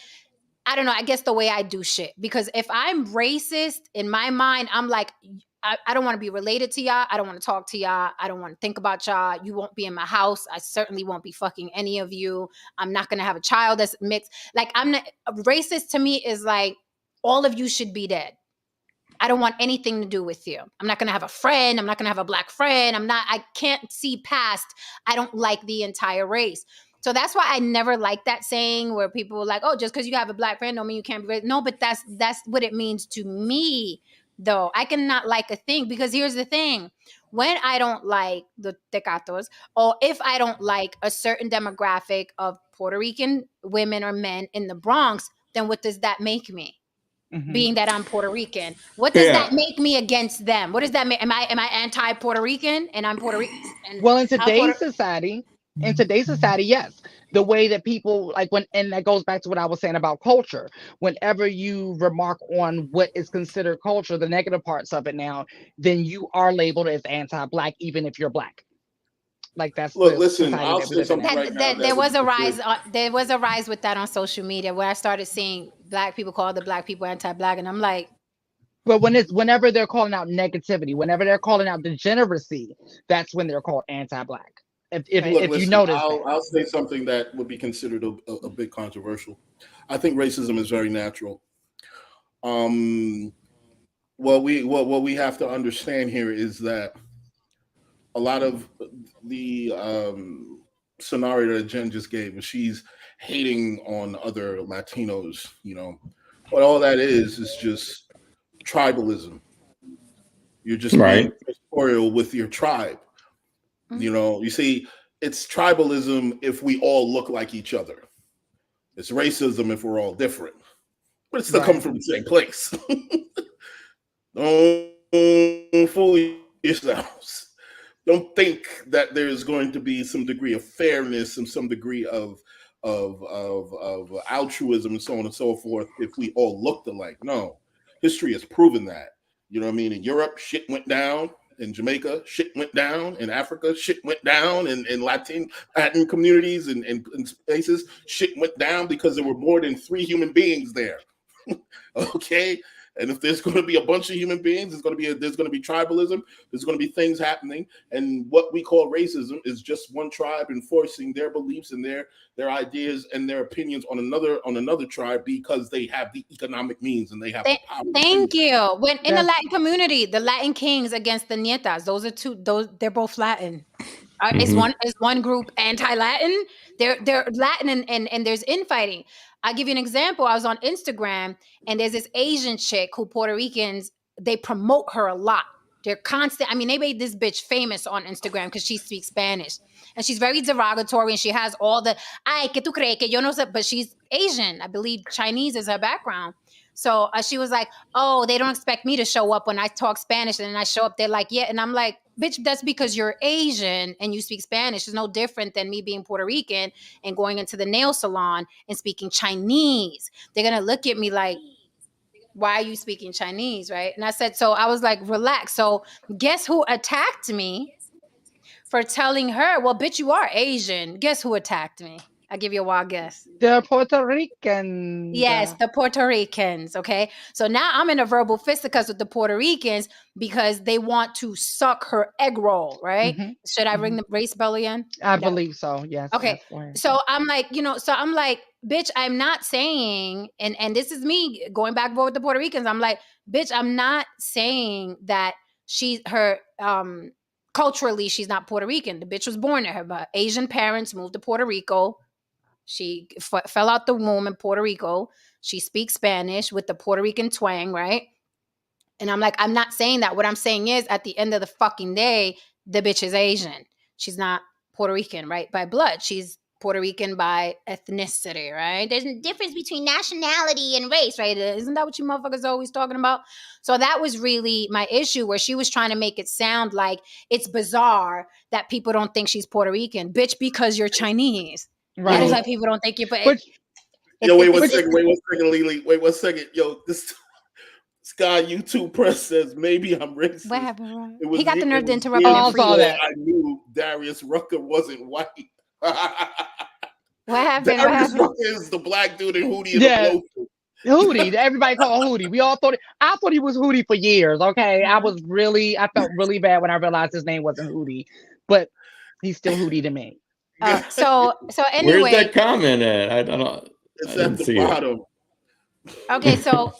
I don't know, I guess the way I do shit. Because if I'm racist, in my mind, I'm like, I don't want to be related to y'all. I don't want to talk to y'all. I don't want to think about y'all. You won't be in my house. I certainly won't be fucking any of you. I'm not going to have a child that's mixed. Like, I'm not, racist to me is like, all of you should be dead. I don't want anything to do with you. I'm not going to have a friend. I'm not going to have a black friend. I can't see past, I don't like the entire race. So that's why I never like that saying where people are like, oh, just because you have a black friend don't mean you can't be racist. No, but that's what it means to me, though. I cannot like a thing because here's the thing. When I don't like the tecatos, or if I don't like a certain demographic of Puerto Rican women or men in the Bronx, then what does that make me? Mm-hmm. Being that I'm Puerto Rican, what does that make me against them? What does that make? Am I anti-Puerto Rican and I'm Puerto Rican? Well, in today's society, yes. The way that people and that goes back to what I was saying about culture. Whenever you remark on what is considered culture, the negative parts of it now, then you are labeled as anti-black, even if you're black. Like that's listen. I'll say something right now. There was a rise. There was a rise with that on social media where I started seeing black people call the black people anti-black, and I'm like, well, whenever they're calling out negativity, whenever they're calling out degeneracy, that's when they're called anti-black. If you notice, I'll say something that would be considered a bit controversial. I think racism is very natural. What we have to understand here is that a lot of the scenario that Jen just gave, she's hating on other Latinos, What all that is just tribalism. You're just being Right. territorial with your tribe. You know, you see, it's tribalism if we all look like each other. It's racism if we're all different. But it's still coming Right. from the same place. Don't fool yourselves. Don't think that there's going to be some degree of fairness and some degree of altruism and so on and so forth if we all looked alike. No, history has proven that. You know what I mean? In Europe, shit went down. In Jamaica, shit went down. In Africa, shit went down. In Latin communities and spaces, shit went down because there were more than 3 human beings there. Okay, and if there's going to be a bunch of human beings, there's going to be tribalism. There's going to be things happening, and what we call racism is just one tribe enforcing their beliefs and their ideas and their opinions on another tribe because they have the economic means and they have the power. Thank you. When in the That's- Latin community, the Latin kings against the nietas, those are two. Those they're both Latin. Is one group anti-Latin? They're Latin and there's infighting. I'll give you an example. I was on Instagram and there's this Asian chick who Puerto Ricans, they promote her a lot. They're constant. I mean, they made this bitch famous on Instagram because she speaks Spanish. And she's very derogatory and she has all the, ay, que tú crees que yo no sé, but she's Asian. I believe Chinese is her background. So she was like, oh, they don't expect me to show up when I talk Spanish. And then I show up, they're like, yeah. And I'm like, bitch, that's because you're Asian and you speak Spanish. It's no different than me being Puerto Rican and going into the nail salon and speaking Chinese. They're going to look at me like, why are you speaking Chinese, right? And I said, so I was like, relax. So guess who attacked me for telling her, well, bitch, you are Asian. Guess who attacked me? I'll give you a wild guess. The Puerto Rican. Yes, the Puerto Ricans. Okay. So now I'm in a verbal fisticuffs with the Puerto Ricans because they want to suck her egg roll, right? Mhm, Should I ring the race bell again? I No. believe so. Yes. Okay. yes, go ahead. So I'm like, bitch, I'm not saying, and this is me going back and forth with the Puerto Ricans. I'm like, bitch, I'm not saying that culturally she's not Puerto Rican. The bitch was born there. Her Asian parents moved to Puerto Rico. She fell out the womb in Puerto Rico. She speaks Spanish with the Puerto Rican twang, right? And I'm like, I'm not saying that. What I'm saying is, at the end of the fucking day, the bitch is Asian. She's not Puerto Rican, right? By blood. She's Puerto Rican by ethnicity, right? There's a difference between nationality and race, right? Isn't that what you motherfuckers always talking about? So that was really my issue, where she was trying to make it sound like it's bizarre that people don't think she's Puerto Rican. Bitch, because you're Chinese. That is Right. why people don't think you're. But- Yo, wait one second, Lily. Wait 1 second. Yo, this guy YouTube press says maybe I'm racist. What happened, Ron? It was He got the ye- nerve it to was interrupt years me. Oh, I saw before that. I knew Darius Rucker wasn't white. What happened? What Darius happened? Rucker is the black dude in Hootie and Yeah. the Blowfish. Hootie. Everybody called Hootie. We all thought I thought he was Hootie for years. Okay. I felt really bad when I realized his name wasn't Hootie. But he's still Hootie to me. So Where's anyway, that comment at? I don't know. It's I at didn't the see it. bottom. okay, so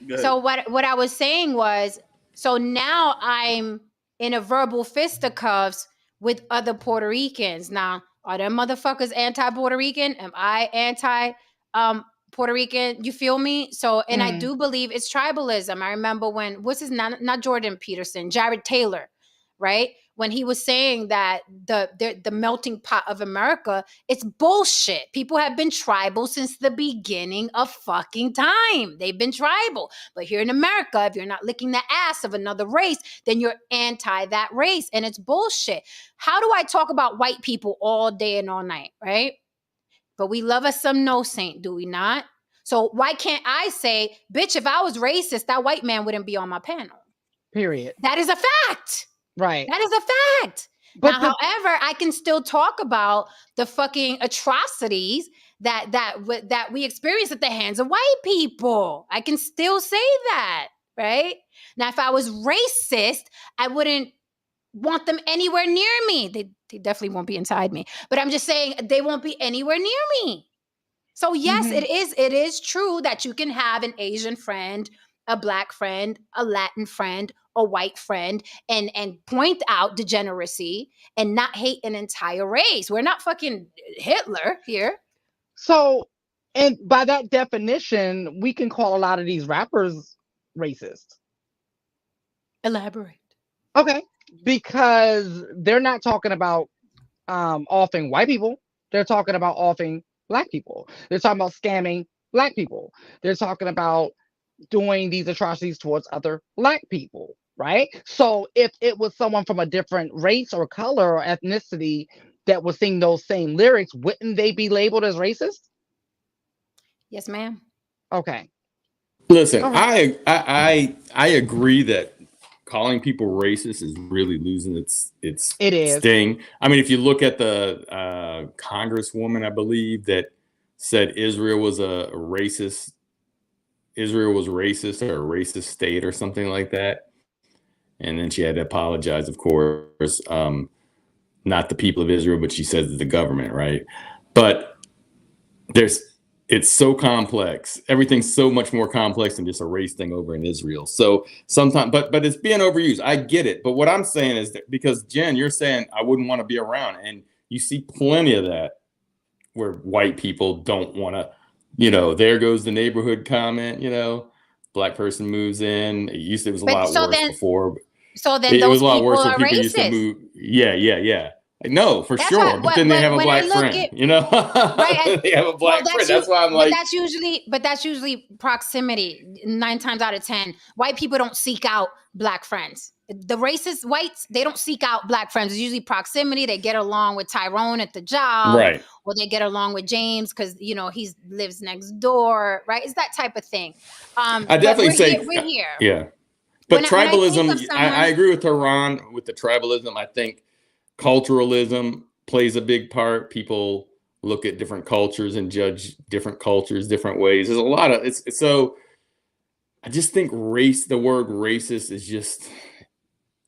Go ahead. so what I was saying was, so now I'm in a verbal fisticuffs with other Puerto Ricans. Now, are them motherfuckers anti-Puerto Rican? Am I anti Puerto Rican? You feel me? So, and I Mm. do believe it's tribalism. I remember when what's his not Jordan Peterson, Jared Taylor, right? When he was saying that the melting pot of America, it's bullshit. People have been tribal since the beginning of fucking time. They've been tribal. But here in America, if you're not licking the ass of another race, then you're anti that race. And it's bullshit. How do I talk about white people all day and all night, right? But we love us some No Saint, do we not? So why can't I say, bitch, if I was racist, that white man wouldn't be on my panel? Period. That is a fact. Right. That is a fact. But now, however, I can still talk about the fucking atrocities that we experience at the hands of white people. I can still say that, right? Now, if I was racist, I wouldn't want them anywhere near me. They definitely won't be inside me. But I'm just saying they won't be anywhere near me. So yes, Mhm. it is true that you can have an Asian friend, a black friend, a Latin friend, a white friend, and point out degeneracy and not hate an entire race. We're not fucking Hitler here. So And by that definition, we can call a lot of these rappers racist. Elaborate. Okay. Because they're not talking about offing white people. They're talking about offing black people. They're talking about scamming black people. They're talking about doing these atrocities towards other black people, right? So if it was someone from a different race or color or ethnicity that was singing those same lyrics, wouldn't they be labeled as racist? Yes, ma'am. Okay. Listen, All right. I agree that calling people racist is really losing its It is. sting. I mean, if you look at the congresswoman, I believe, that said Israel was a racist, Israel was racist or a racist state or something like that, and then she had to apologize, of course, not the people of Israel, but she says the government, right? But it's so complex. Everything's so much more complex than just a race thing over in Israel. So sometimes, but it's being overused. I get it. But what I'm saying is that, because Jen, you're saying I wouldn't want to be around, and you see plenty of that where white people don't want to, there goes the neighborhood comment, black person moves in. It was a lot worse before. So then It was those a lot people worse when are people used to racist. move. Yeah. No, for That's sure. why- But then they but have a when black I look friend, at- Right, they have a black friend. That's why I'm but like, that's usually proximity. 9 times out of 10, white people don't seek out black friends. The racist whites, they don't seek out black friends. It's usually proximity. They get along with Tyrone at the job, right. or they get along with James because he lives next door, right? It's that type of thing. I definitely say we're here. Yeah, but When I think tribalism. of someone- I agree with Tehran with the tribalism. I think culturalism plays a big part. People look at different cultures and judge different cultures different ways. There's a lot of it's so. I just think the word racist is just,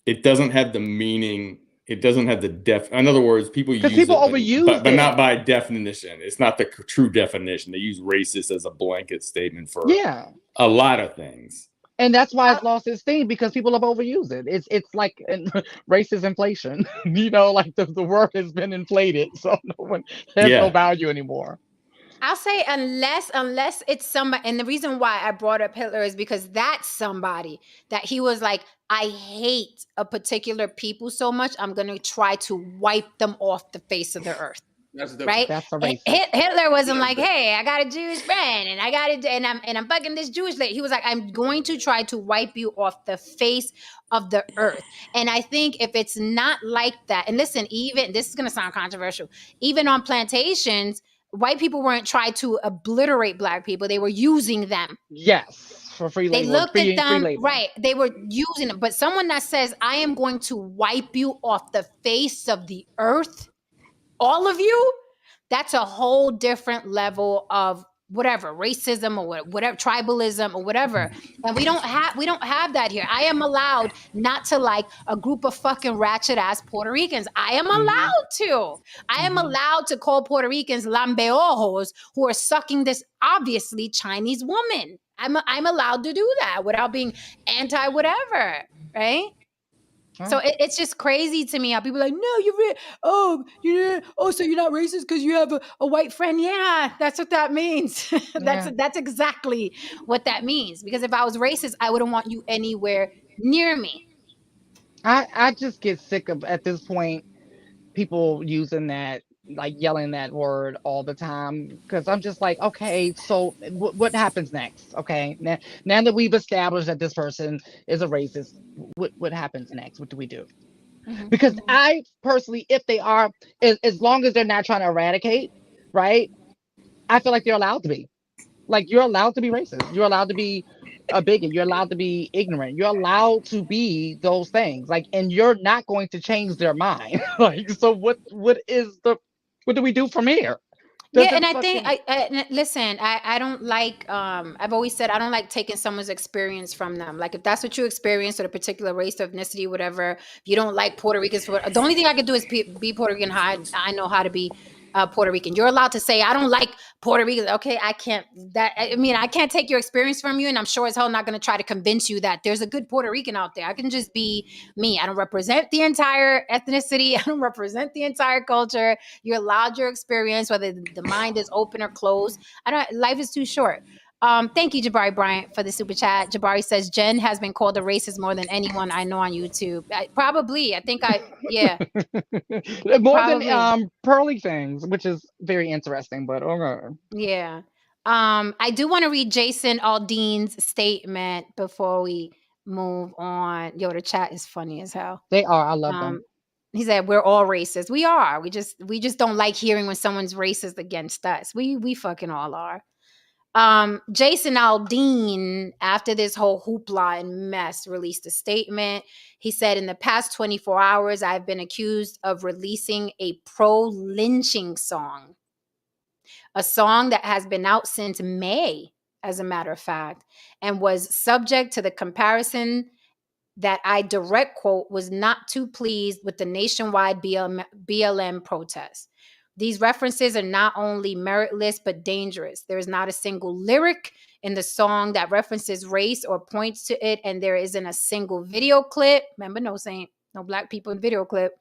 it doesn't have the meaning. It doesn't have the in other words, people use people it, overuse but it. not by definition. It's not the true definition. They use racist as a blanket statement for a lot of things. And that's why it's lost its sting, because people have overused it. It's like racist inflation. Like the word has been inflated, so no one has no value anymore. I'll say unless it's somebody, and the reason why I brought up Hitler is because that's somebody that he was like, I hate a particular people so much, I'm going to try to wipe them off the face of the earth. That's right. That's a racist. Hitler wasn't like, hey, I got a Jewish friend and I got it, and I'm bugging this Jewish lady. He was like, I'm going to try to wipe you off the face of the earth. And I think if it's not like that, and listen, even this is going to sound controversial, even on plantations, white people weren't trying to obliterate black people. They were using them. Yes, for free labor. They looked at them, right. They were using them. But someone that says, I am going to wipe you off the face of the earth, all of you, that's a whole different level of whatever, racism or whatever, tribalism or whatever. And we don't have that here. I am allowed not to like a group of fucking ratchet ass Puerto Ricans. I am allowed to. I am allowed to call Puerto Ricans lambeojos who are sucking this obviously Chinese woman. I'm allowed to do that without being anti whatever, right? So it's just crazy to me how people are like, no, you're so you're not racist because you have a white friend. Yeah, that's what that means. That's exactly what that means. Because if I was racist, I wouldn't want you anywhere near me. I just get sick of, at this point, people using that, like yelling that word all the time, because I'm just like, okay, so what happens next? Okay, now that we've established that this person is a racist, what happens next? What do we do? Because I personally, if they are, as long as they're not trying to eradicate, right, I feel like they're allowed to be. Like, you're allowed to be racist. You're allowed to be a bigot. You're allowed to be ignorant. You're allowed to be those things. Like, and you're not going to change their mind. Like, so what do we do from here? And I think listen, I don't like I've always said I don't like taking someone's experience from them. Like, if that's what you experienced, or a particular race, ethnicity, whatever, if you don't like Puerto Ricans, the only thing I could do is be Puerto Rican. I know how to be Puerto Rican. You're allowed to say, I don't like Puerto Rican. Okay, I can't take your experience from you, and I'm sure as hell not going to try to convince you that there's a good Puerto Rican out there. I can just be me. I don't represent the entire ethnicity. I don't represent the entire culture. You're allowed your experience, whether the mind is open or closed. Life is too short. Thank you, Jabari Bryant, for the super chat. Jabari says Jen has been called a racist more than anyone I know on YouTube. More Probably. than Pearly Things, which is very interesting. But okay. Yeah. I do want to read Jason Aldean's statement before we move on. Yo, the chat is funny as hell. They are. I love them. He said we're all racist. We are. We just don't like hearing when someone's racist against us. We fucking all are. Jason Aldean, after this whole hoopla and mess, released a statement. He said, in the past 24 hours, I've been accused of releasing a pro-lynching song. A song that has been out since May, as a matter of fact, and was subject to the comparison that I direct quote, was not too pleased with the nationwide BLM protests. These references are not only meritless, but dangerous. There is not a single lyric in the song that references race or points to it, and there isn't a single video clip. Remember, no black people in video clip.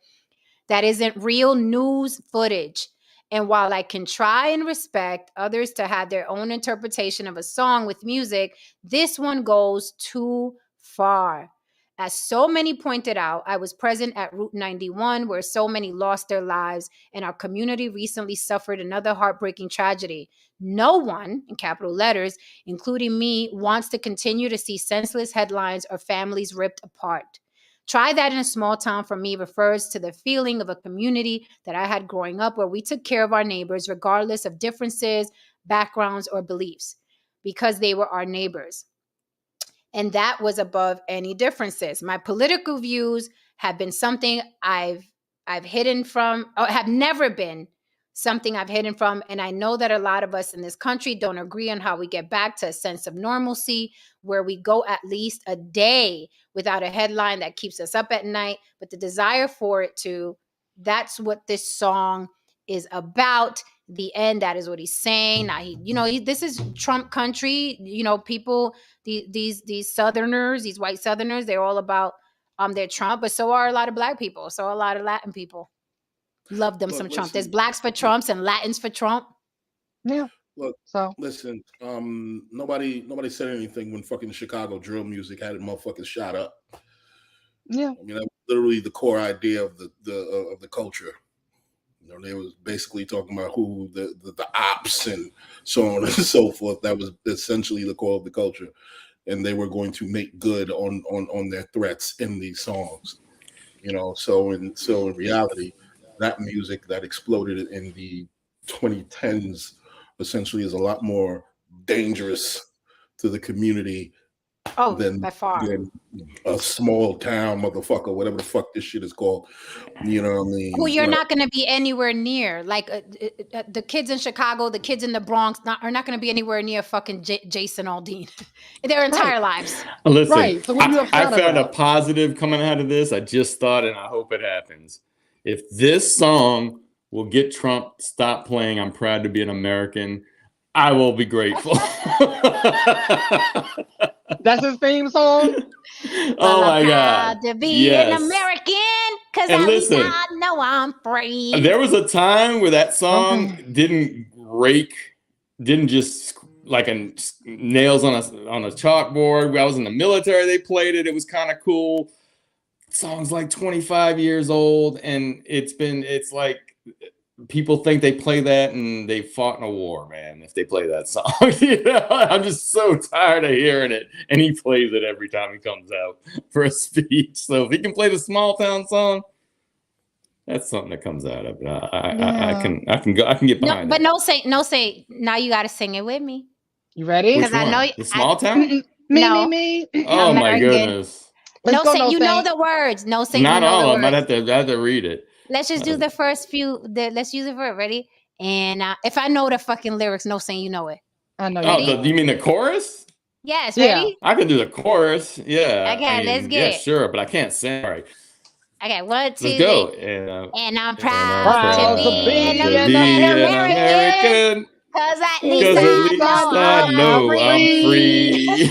That isn't real news footage. And while I can try and respect others to have their own interpretation of a song with music, this one goes too far. As so many pointed out, I was present at Route 91, where so many lost their lives, and our community recently suffered another heartbreaking tragedy. No one, in capital letters, including me, wants to continue to see senseless headlines or families ripped apart. Try that in a small town for me refers to the feeling of a community that I had growing up, where we took care of our neighbors regardless of differences, backgrounds, or beliefs, because they were our neighbors. And that was above any differences. My political views have been something I've hidden from, or have never been something I've hidden from. And I know that a lot of us in this country don't agree on how we get back to a sense of normalcy, where we go at least a day without a headline that keeps us up at night. But the desire for it to, that's what this song is about. The end, that is what he's saying. Now, this is Trump country. People, these Southerners, these white Southerners, they're all about their Trump, but so are a lot of black people. So a lot of Latin people love them some Trump. There's blacks for Trumps and Latins for Trump. Yeah. Look, so listen. Nobody said anything when fucking Chicago drill music had it motherfuckers shot up. Yeah. I mean, that was literally the core idea of the culture. They was basically talking about who the ops and so on and so forth. That was essentially the core of the culture, and they were going to make good on their threats in these songs. So in reality, that music that exploded in the 2010s essentially is a lot more dangerous to the community than by far. Than a small town motherfucker, whatever the fuck this shit is called. You know what I mean? Who you're not going to be anywhere near. Like the kids in Chicago, the kids in the Bronx are not going to be anywhere near fucking Jason Aldean their entire lives. Listen, right. So I found a positive coming out of this. I just thought, and I hope it happens. If this song will get Trump stop playing I'm Proud to Be an American, I will be grateful. That's his theme song? Oh my God. To be an American, because I know I'm free. There was a time where that song didn't just like nails on a chalkboard. I was in the military, they played it. It was kind of cool. The song's like 25 years old, and it's like people think they play that and they fought in a war, man, if they play that song. I'm just so tired of hearing it. And he plays it every time he comes out for a speech. So if he can play the small town song, that's something that comes out of it. I can get behind it. But no say. Now you got to sing it with me. You ready? Because I know the small town. Me. Oh my goodness. No say. You know the words. No say. Not all of them. I'd have to read it. Let's just do the first few. Let's use it for it. Ready? And if I know the fucking lyrics, no saying you know it. I know. You mean the chorus? Yes. Ready? I can do the chorus. Yeah. Okay, let's get it. Sure, but I can't sing. All right. Okay, 1, 2, Let's go. 3. And And I'm I'm proud to proud be an to be an American. American. Cause at least Because at I least know I I'm know I'm free. free.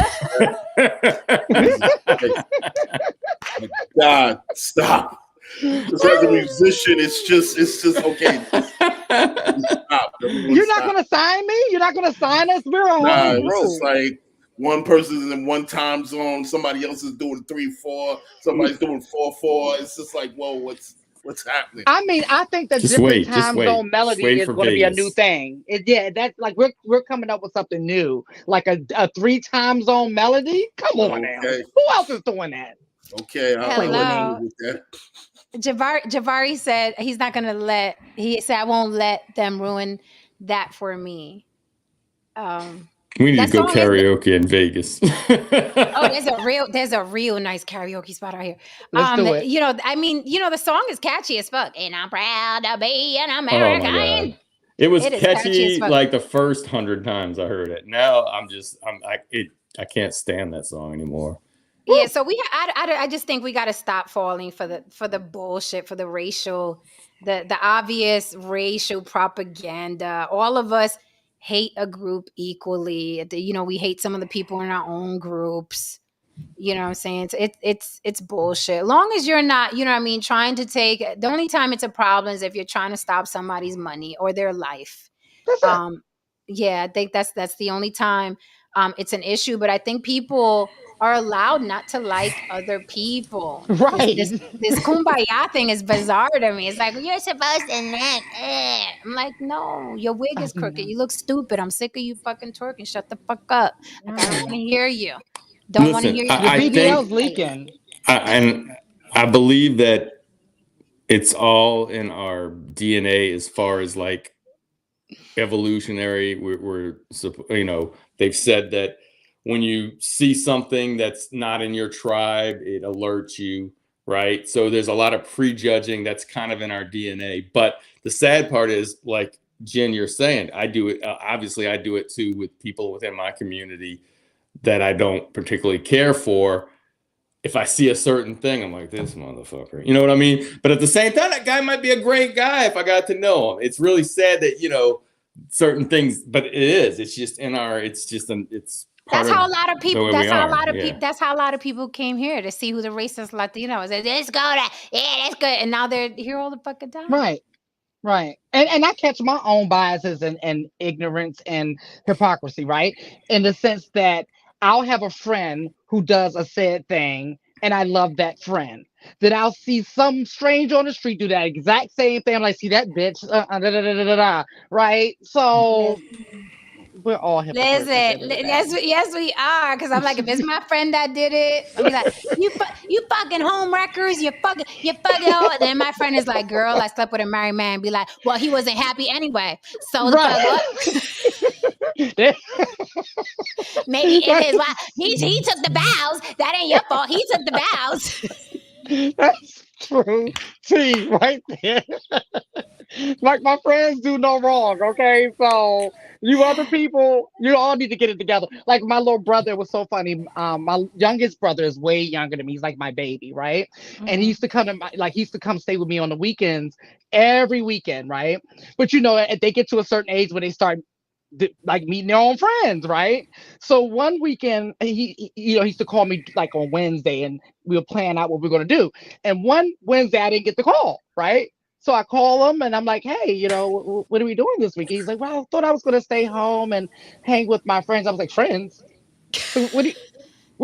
My God, stop. Just as a musician, it's just okay. Stop. Everyone You're not stop. gonna sign me? You're not gonna sign us? We're a Nah, whole it's just group. like one person's in one time zone, somebody else is doing 3/4, somebody's doing 4/4. It's just like, whoa, what's happening? I mean, I think the Just different wait. Just time wait. zone Just melody wait is for going to be a new Vegas. thing. Yeah, that's like we're coming up with something new, like a 3 time zone melody. Come on now, Okay. who else is doing that? Okay, I'll Play with Hello. me. with that. Javari said he's not gonna let. He said I won't let them ruin that for me. We need That to go song is. karaoke in Vegas. Oh, there's a real nice karaoke spot out here. Let's do it. You know, I mean, you know, the song is catchy as fuck. And I'm proud to be an Oh American. my God. It was It is catchy as catchy fuck. like the first 100 times I heard it. Now I can't stand that song anymore. Yeah, so I just think we got to stop falling for the bullshit, for the racial, the obvious racial propaganda. All of us hate a group equally. You know, we hate some of the people in our own groups. You know what I'm saying? It's bullshit. Long as you're not, you know what I mean, trying to take. The only time it's a problem is if you're trying to stop somebody's money or their life. That's it. Yeah, I think that's the only time it's an issue. But I think people are allowed not to like other people. Right. This kumbaya thing is bizarre to me. It's like, you're supposed to not. I'm like, no, your wig is crooked. You look stupid. I'm sick of you fucking twerking. Shut the fuck up. Like, I don't want to hear you. Don't want to Listen, hear you. Your I BBL's think leaking. I believe that it's all in our DNA as far as like evolutionary. We're you know, they've said that when you see something that's not in your tribe, it alerts you, right? So there's a lot of prejudging that's kind of in our DNA. But the sad part is, like Jen, you're saying, I do it. Obviously, I do it too with people within my community that I don't particularly care for. If I see a certain thing, I'm like, this motherfucker. You know what I mean? But at the same time, that guy might be a great guy if I got to know him. It's really sad that, you know, certain things, but it is. It's just in our, it's just, it's That's how a lot of people. That's how a lot of people came here to see who the racist Latino is. Let's go to that's good, and now they're here all the fucking time. Right. And I catch my own biases and ignorance and hypocrisy, right? In the sense that I'll have a friend who does a said thing and I love that friend. Then I'll see some stranger on the street do that exact same thing. I'm like, see that bitch, right? So we're all hypocrites. Listen, yes, we are. Because I'm like, if it's my friend that did it, I'll be like, you fucking home wreckers, you fucking. And then my friend is like, girl, I slept with a married man. Be like, well, he wasn't happy anyway. So Right. Maybe it is why he took the vows. That ain't your fault. He took the vows. That's true. See, right there. Like, my friends do no wrong, okay? So you other people, you all need to get it together. Like, my little brother was so funny. My youngest brother is way younger than me. He's like my baby, right? And he used to come he used to come stay with me on the weekends, every weekend, right? But you know, if they get to a certain age when they start like meeting their own friends, right? So one weekend, he used to call me like on Wednesday, and we were planning out what we are gonna do. And one Wednesday, I didn't get the call, right? So I call him and I'm like, hey, you know, what are we doing this week? He's like, well, I thought I was gonna stay home and hang with my friends. I was like, friends? So what are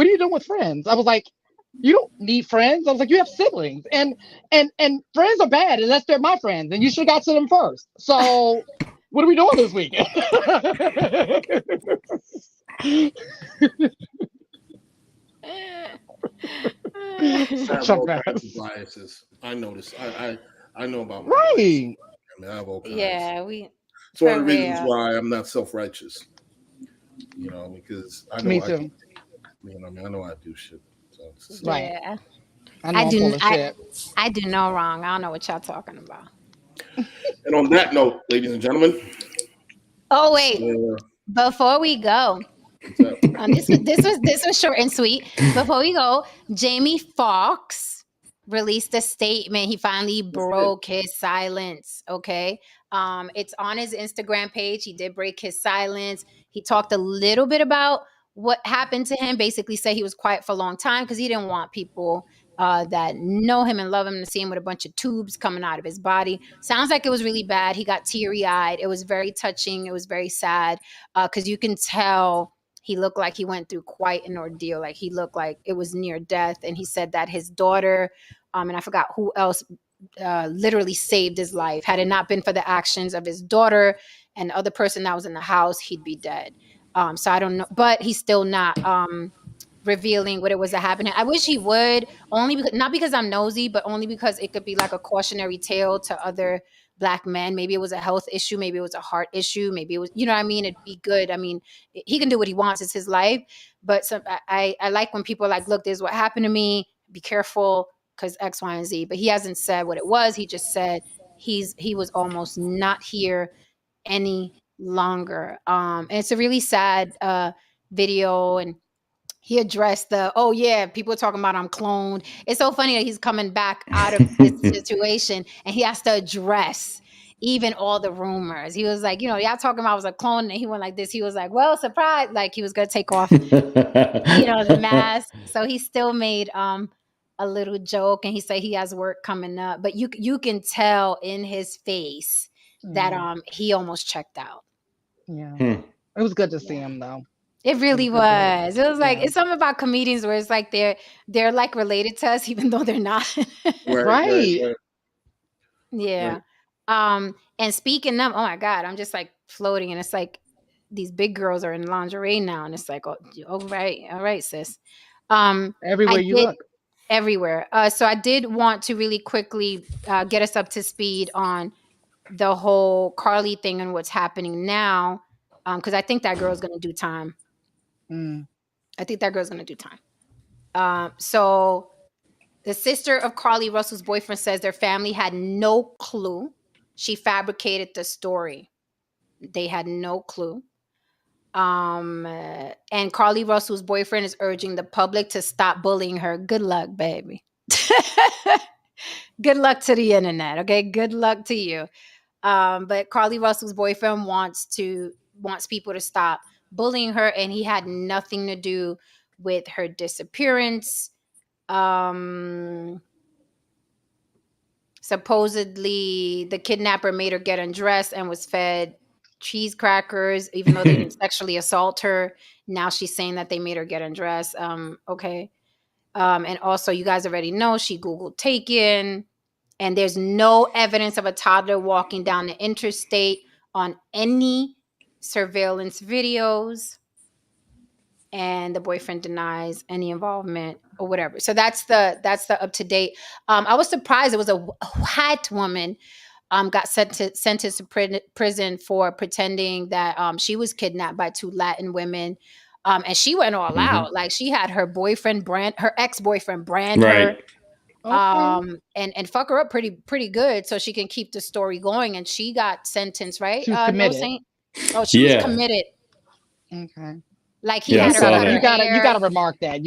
you doing with friends? I was like, you don't need friends. I was like, you have siblings, and friends are bad unless they're my friends, and you should have got to them first. So what are we doing this weekend? Biases. I noticed. I know about my right. biases. I mean, I have all kinds. Yeah, it's one of the reasons why I'm not self-righteous. You know, because I know Me too. I know I do shit. So right. Yeah. I do no wrong. I don't know what y'all talking about. And on that note, ladies and gentlemen. Oh wait, before we go, this was short and sweet. Before we go, Jamie Foxx released a statement. He finally broke his silence. Okay. It's on his Instagram page. He did break his silence. He talked a little bit about what happened to him, basically said he was quiet for a long time because he didn't want people that know him and love him to see him with a bunch of tubes coming out of his body. Sounds like it was really bad. He got teary-eyed. It was very touching. It was very sad because you can tell he looked like he went through quite an ordeal. Like he looked like it was near death. And he said that his daughter, and I forgot who else, literally saved his life. Had it not been for the actions of his daughter and the other person that was in the house, he'd be dead. So I don't know, but he's still not revealing what it was that happened. I wish he would, only because, not because I'm nosy, but only because it could be like a cautionary tale to other Black men. Maybe it was a health issue. Maybe it was a heart issue. Maybe it was, you know what I mean? It'd be good. I mean, he can do what he wants. It's his life. But I like when people are like, look, this is what happened to me. Be careful because X, Y, and Z. But he hasn't said what it was. He just said he was almost not here any longer. And it's a really sad video, and he addressed oh yeah, people are talking about I'm cloned. It's so funny that he's coming back out of this situation and he has to address even all the rumors. He was like, y'all talking about I was a clone, and he went like this. He was like, well, surprise, like he was gonna take off the mask. So he still made a little joke, and he said he has work coming up, but you can tell in his face that he almost checked out. Yeah. It was good to see him though. It really was. It was like, it's something about comedians where it's like they're like related to us, even though they're not. Right. Yeah. Right. And speaking of, oh my God, I'm just like floating, and it's like these big girls are in lingerie now, and it's like, oh right, all right, sis. Everywhere you look. Everywhere. So I did want to really quickly get us up to speed on the whole Carly thing and what's happening now, because I think that girl's going to do time. I think that girl's going to do time. So the sister of Carly Russell's boyfriend says their family had no clue. She fabricated the story. They had no clue. And Carly Russell's boyfriend is urging the public to stop bullying her. Good luck, baby. Good luck to the internet. Okay. Good luck to you. But Carly Russell's boyfriend wants people to stop bullying her, and he had nothing to do with her disappearance. Supposedly the kidnapper made her get undressed and was fed cheese crackers, even though they didn't sexually assault her. Now she's saying that they made her get undressed. Okay. And also, you guys already know she Googled taken, and there's no evidence of a toddler walking down the interstate on any surveillance videos. And the boyfriend denies any involvement or whatever. So that's the up to date. I was surprised it was a white woman got sentenced to prison for pretending that she was kidnapped by two Latin women. And she went all out. Like she had her ex-boyfriend brand her. And fuck her up pretty good so she can keep the story going. And she got sentenced, right? She was committed. She was committed. Okay. Like he had her. You gotta remark that.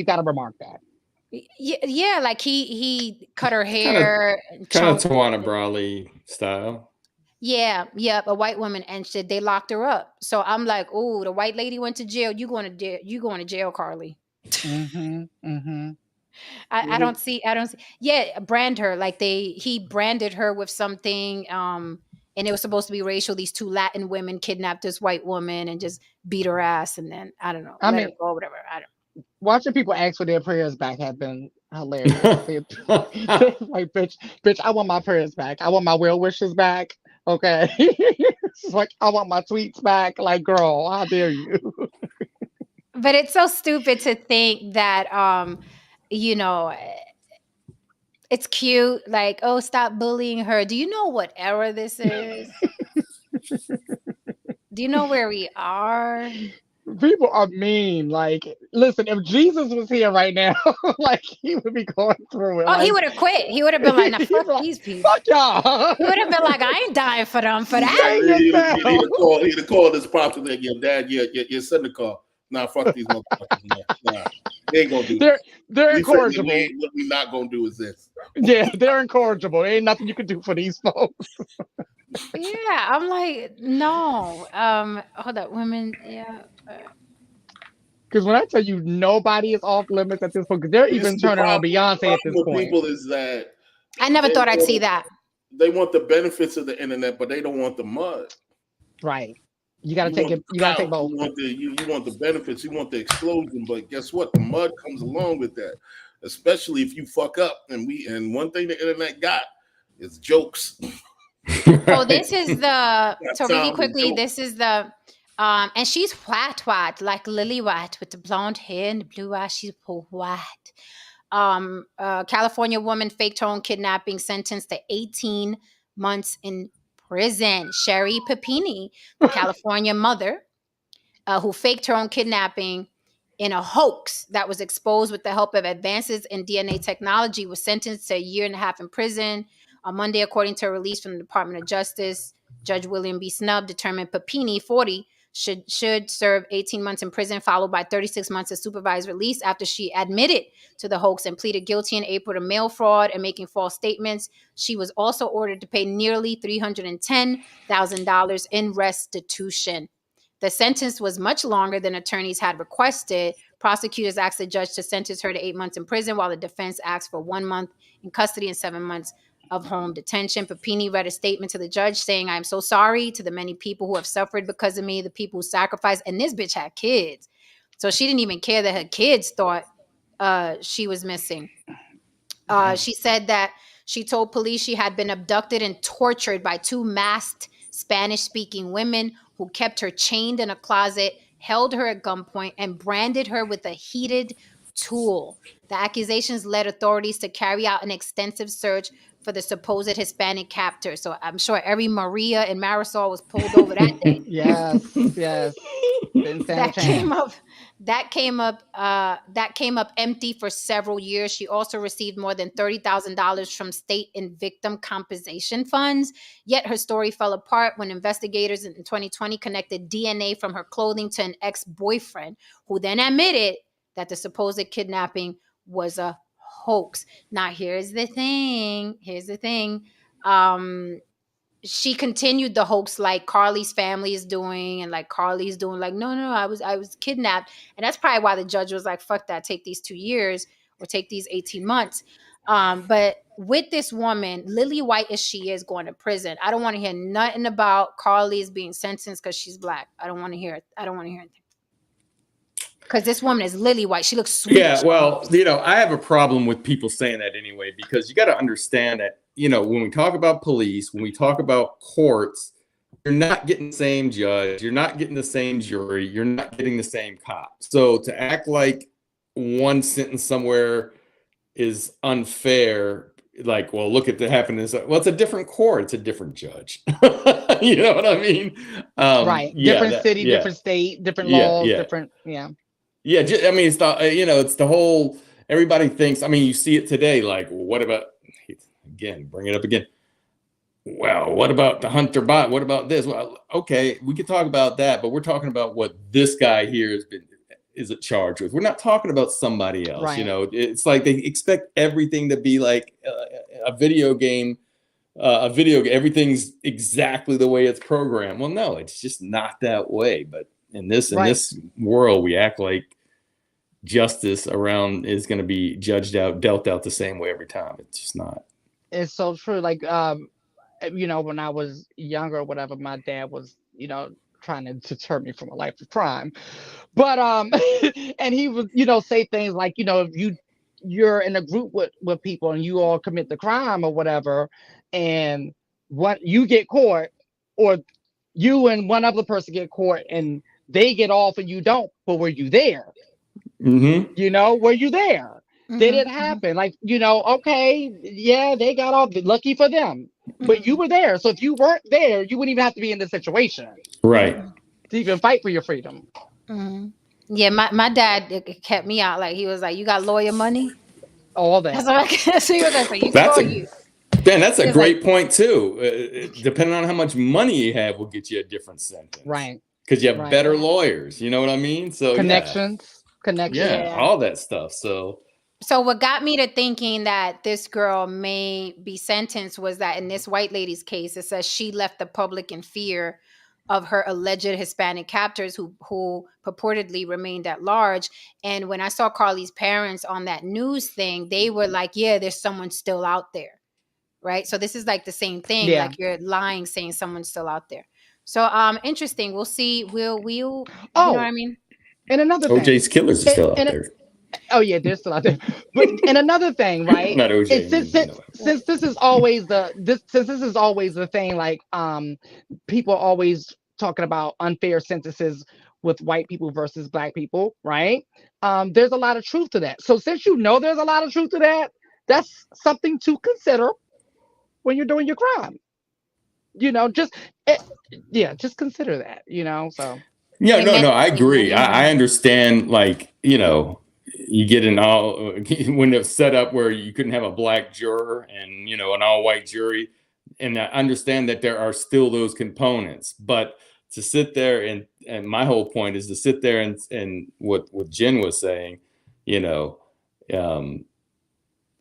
Yeah, like he cut her hair. Kind of Tawana Brawley style. Yeah, a white woman, and they locked her up. So I'm like, oh, the white lady went to jail. You going to jail, Carly? I don't see. Yeah, brand her like he branded her with something. And it was supposed to be racial. These two Latin women kidnapped this white woman and just beat her ass, and then I don't know. Let her go, whatever. I don't. Watching people ask for their prayers back has been hilarious. Like, bitch, I want my prayers back. I want my well wishes back. Okay. It's like, I want my tweets back. Like, girl, how dare you? But it's so stupid to think that, it's cute. Like, oh, stop bullying her. Do you know what era this is? Do you know where we are? People are mean. Like, listen, if Jesus was here right now, like he would be going through it. Oh, he would have quit. He would have been like, nah, fuck these people. Fuck y'all. He would have been like, I ain't dying for them for that. He'd have called his pops and your dad, your son to call. Nah, fuck these motherfuckers. Nah, they ain't gonna do that. They're We said, incorrigible. what we not gonna do is this. Yeah, they're incorrigible. Ain't nothing you can do for these folks. Yeah, I'm like, no. Hold up, women. Yeah. Because when I tell you nobody is off limits at this point, because they're This even is the turning on problem. Beyonce The at this problem with point. people is that I never thought I'd see that. they want the benefits of the internet, but they don't want the mud. Right. You gotta take it. You gotta take both. You want the benefits. You want the explosion, but guess what? The mud comes along with that, especially if you fuck up. And one thing the internet got is jokes. So this is the. So really sounds quickly, dope. this is the. And she's white, like Lily White with the blonde hair and the blue eyes. She's white. California woman faked her own kidnapping, sentenced to 18 months in prison. Sherry Papini, the California mother, who faked her own kidnapping in a hoax that was exposed with the help of advances in DNA technology, was sentenced to 1.5 years in prison. On Monday, according to a release from the Department of Justice, Judge William B. Snubb determined Papini, 40, should serve 18 months in prison, followed by 36 months of supervised release after she admitted to the hoax and pleaded guilty in April to mail fraud and making false statements. She was also ordered to pay nearly $310,000 in restitution. The sentence was much longer than attorneys had requested. Prosecutors asked the judge to sentence her to 8 months in prison, while the defense asked for 1 month in custody and 7 months of home detention. Papini read a statement to the judge saying, "I am so sorry to the many people who have suffered because of me, the people who sacrificed." And this bitch had kids. So she didn't even care that her kids thought she was missing. She said that she told police she had been abducted and tortured by 2 masked Spanish-speaking women who kept her chained in a closet, held her at gunpoint, and branded her with a heated tool. The accusations led authorities to carry out an extensive search for the supposed Hispanic captor. So I'm sure every Maria and Marisol was pulled over that day. Yes. Didn't stand a chance. That came up empty for several years. She also received more than $30,000 from state and victim compensation funds. Yet her story fell apart when investigators in 2020 connected DNA from her clothing to an ex-boyfriend, who then admitted that the supposed kidnapping was a hoax. Now, here's the thing. She continued the hoax like Carly's family is doing, and like Carly's doing, like, no, I was kidnapped. And that's probably why the judge was like, fuck that, take these 2 years or take these 18 months. But with this woman, Lily White as she is, going to prison, I don't want to hear nothing about Carly's being sentenced because she's black. I don't want to hear it. Anything. Because this woman is Lily White. She looks sweet. Yeah, well, I have a problem with people saying that anyway, because you got to understand that, when we talk about police, when we talk about courts, you're not getting the same judge, you're not getting the same jury, you're not getting the same cop. So to act like one sentence somewhere is unfair, like, well, look at the happenings. Well, it's a different court, it's a different judge. You know what I mean? Right. Different city, different state, different laws, different. Yeah. Yeah. I mean, it's the, it's the whole, everybody thinks, you see it today. Like, well, what about, again, bring it up again. Well, what about the Hunter Biden? What about this? Well, okay, we could talk about that, but we're talking about what this guy here is charged with. We're not talking about somebody else. Right. It's like they expect everything to be like a video game. Everything's exactly the way it's programmed. Well, no, it's just not that way. But in this world, we act like justice around is going to be dealt out the same way every time. It's just not. It's so true. Like, when I was younger or whatever, my dad was, trying to deter me from a life of crime. But, and he would, say things like, if you're in a group with people and you all commit the crime or whatever, and what you get caught, or you and one other person get caught and they get off and you don't, but were you there? Mm-hmm. Were you there? Did it happen? Like, okay, yeah, they got off. Lucky for them. But you were there. So if you weren't there, you wouldn't even have to be in this situation. Right. To even fight for your freedom. Mm-hmm. Yeah, my dad kept me out. Like, he was like, you got lawyer money? All that. That's what I can see. That's a great point, too. Depending on how much money you have will get you a different sentence. Right. Because you have better lawyers. You know what I mean? So Connections. Yeah, all that stuff. So So what got me to thinking that this girl may be sentenced was that in this white lady's case, it says she left the public in fear of her alleged Hispanic captors who purportedly remained at large. And when I saw Carly's parents on that news thing, they were like, yeah, there's someone still out there. Right. So this is like the same thing. Yeah. Like you're lying, saying someone's still out there. So interesting. We'll see. We'll you know what I mean? And another thing. OJ's killers are still out there. Oh yeah, they're still out there. But and another thing, right? Not OJ. Since this is always the thing, like people are always talking about unfair sentences with white people versus black people, right? There's a lot of truth to that. So since you know there's a lot of truth to that, that's something to consider when you're doing your crime. You know, just consider that. You know, so. Yeah, no, I agree. I understand, like, you know, you get an all when it's set up where you couldn't have a black juror and, you know, an all white jury. And I understand that there are still those components, but to sit there and my whole point is to sit there and what Jen was saying, you know,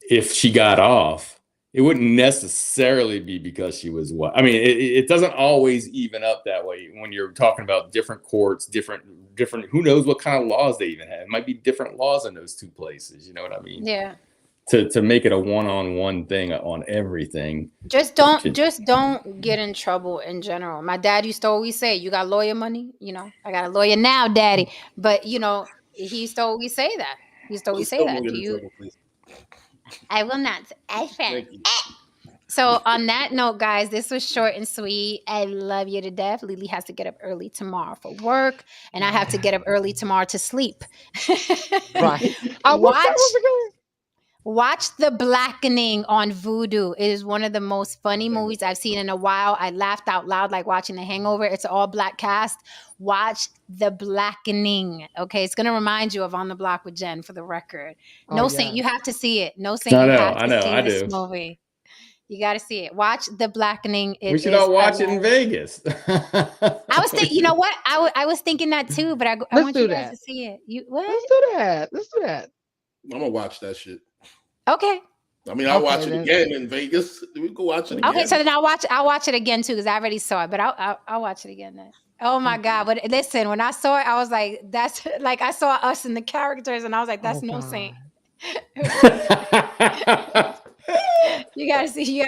if she got off, it wouldn't necessarily be because she was white. I mean, it doesn't always even up that way when you're talking about different courts, different. Who knows what kind of laws they even have? It might be different laws in those two places. You know what I mean? Yeah. To make it a one-on-one thing on everything. Just don't get in trouble in general. My dad used to always say, "You got lawyer money." You know, I got a lawyer now, Daddy. But you know, he used to always say that. Do you? I will not. So on that note, guys, this was short and sweet. I love you to death. Lily has to get up early tomorrow for work, and I have to get up early tomorrow to sleep. Right. Watch The Blackening on Vudu. It is one of the most funny movies I've seen in a while. I laughed out loud like watching The Hangover. It's an all black cast. Watch The Blackening. Okay, it's gonna remind you of On the Block with Jen, for the record. Saint, you have to see it. No Saint, you have to see this movie. You got to see it. Watch The Blackening. We should all watch it in Vegas. I was thinking, you know what? I was thinking that too, but I want you guys to see it. Let's do that. I'm gonna watch that shit. Okay. I mean, I'll watch it again in Vegas. We can watch it again. Okay, so then I'll watch it again too, because I already saw it, but I'll watch it again then. Oh my God. But listen, when I saw it, I was like, that's like, I saw us in the characters and I was like, that's no Saint. You gotta see,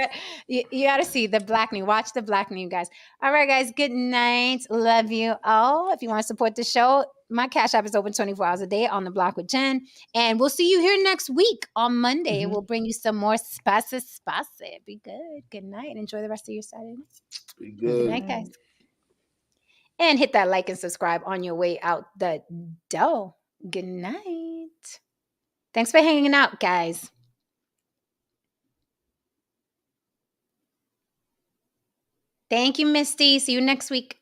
you gotta see The Blackening. Watch The Blackening, guys. All right, guys. Good night. Love you all. If you want to support the show, my Cash App is open 24 hours a day, On the Block with Jen. And we'll see you here next week on Monday. We'll bring you some more spicy. Be good. Good night. Enjoy the rest of your Saturday. Be good. Good night, guys. And hit that like and subscribe on your way out the door. Good night. Thanks for hanging out, guys. Thank you, Misty. See you next week.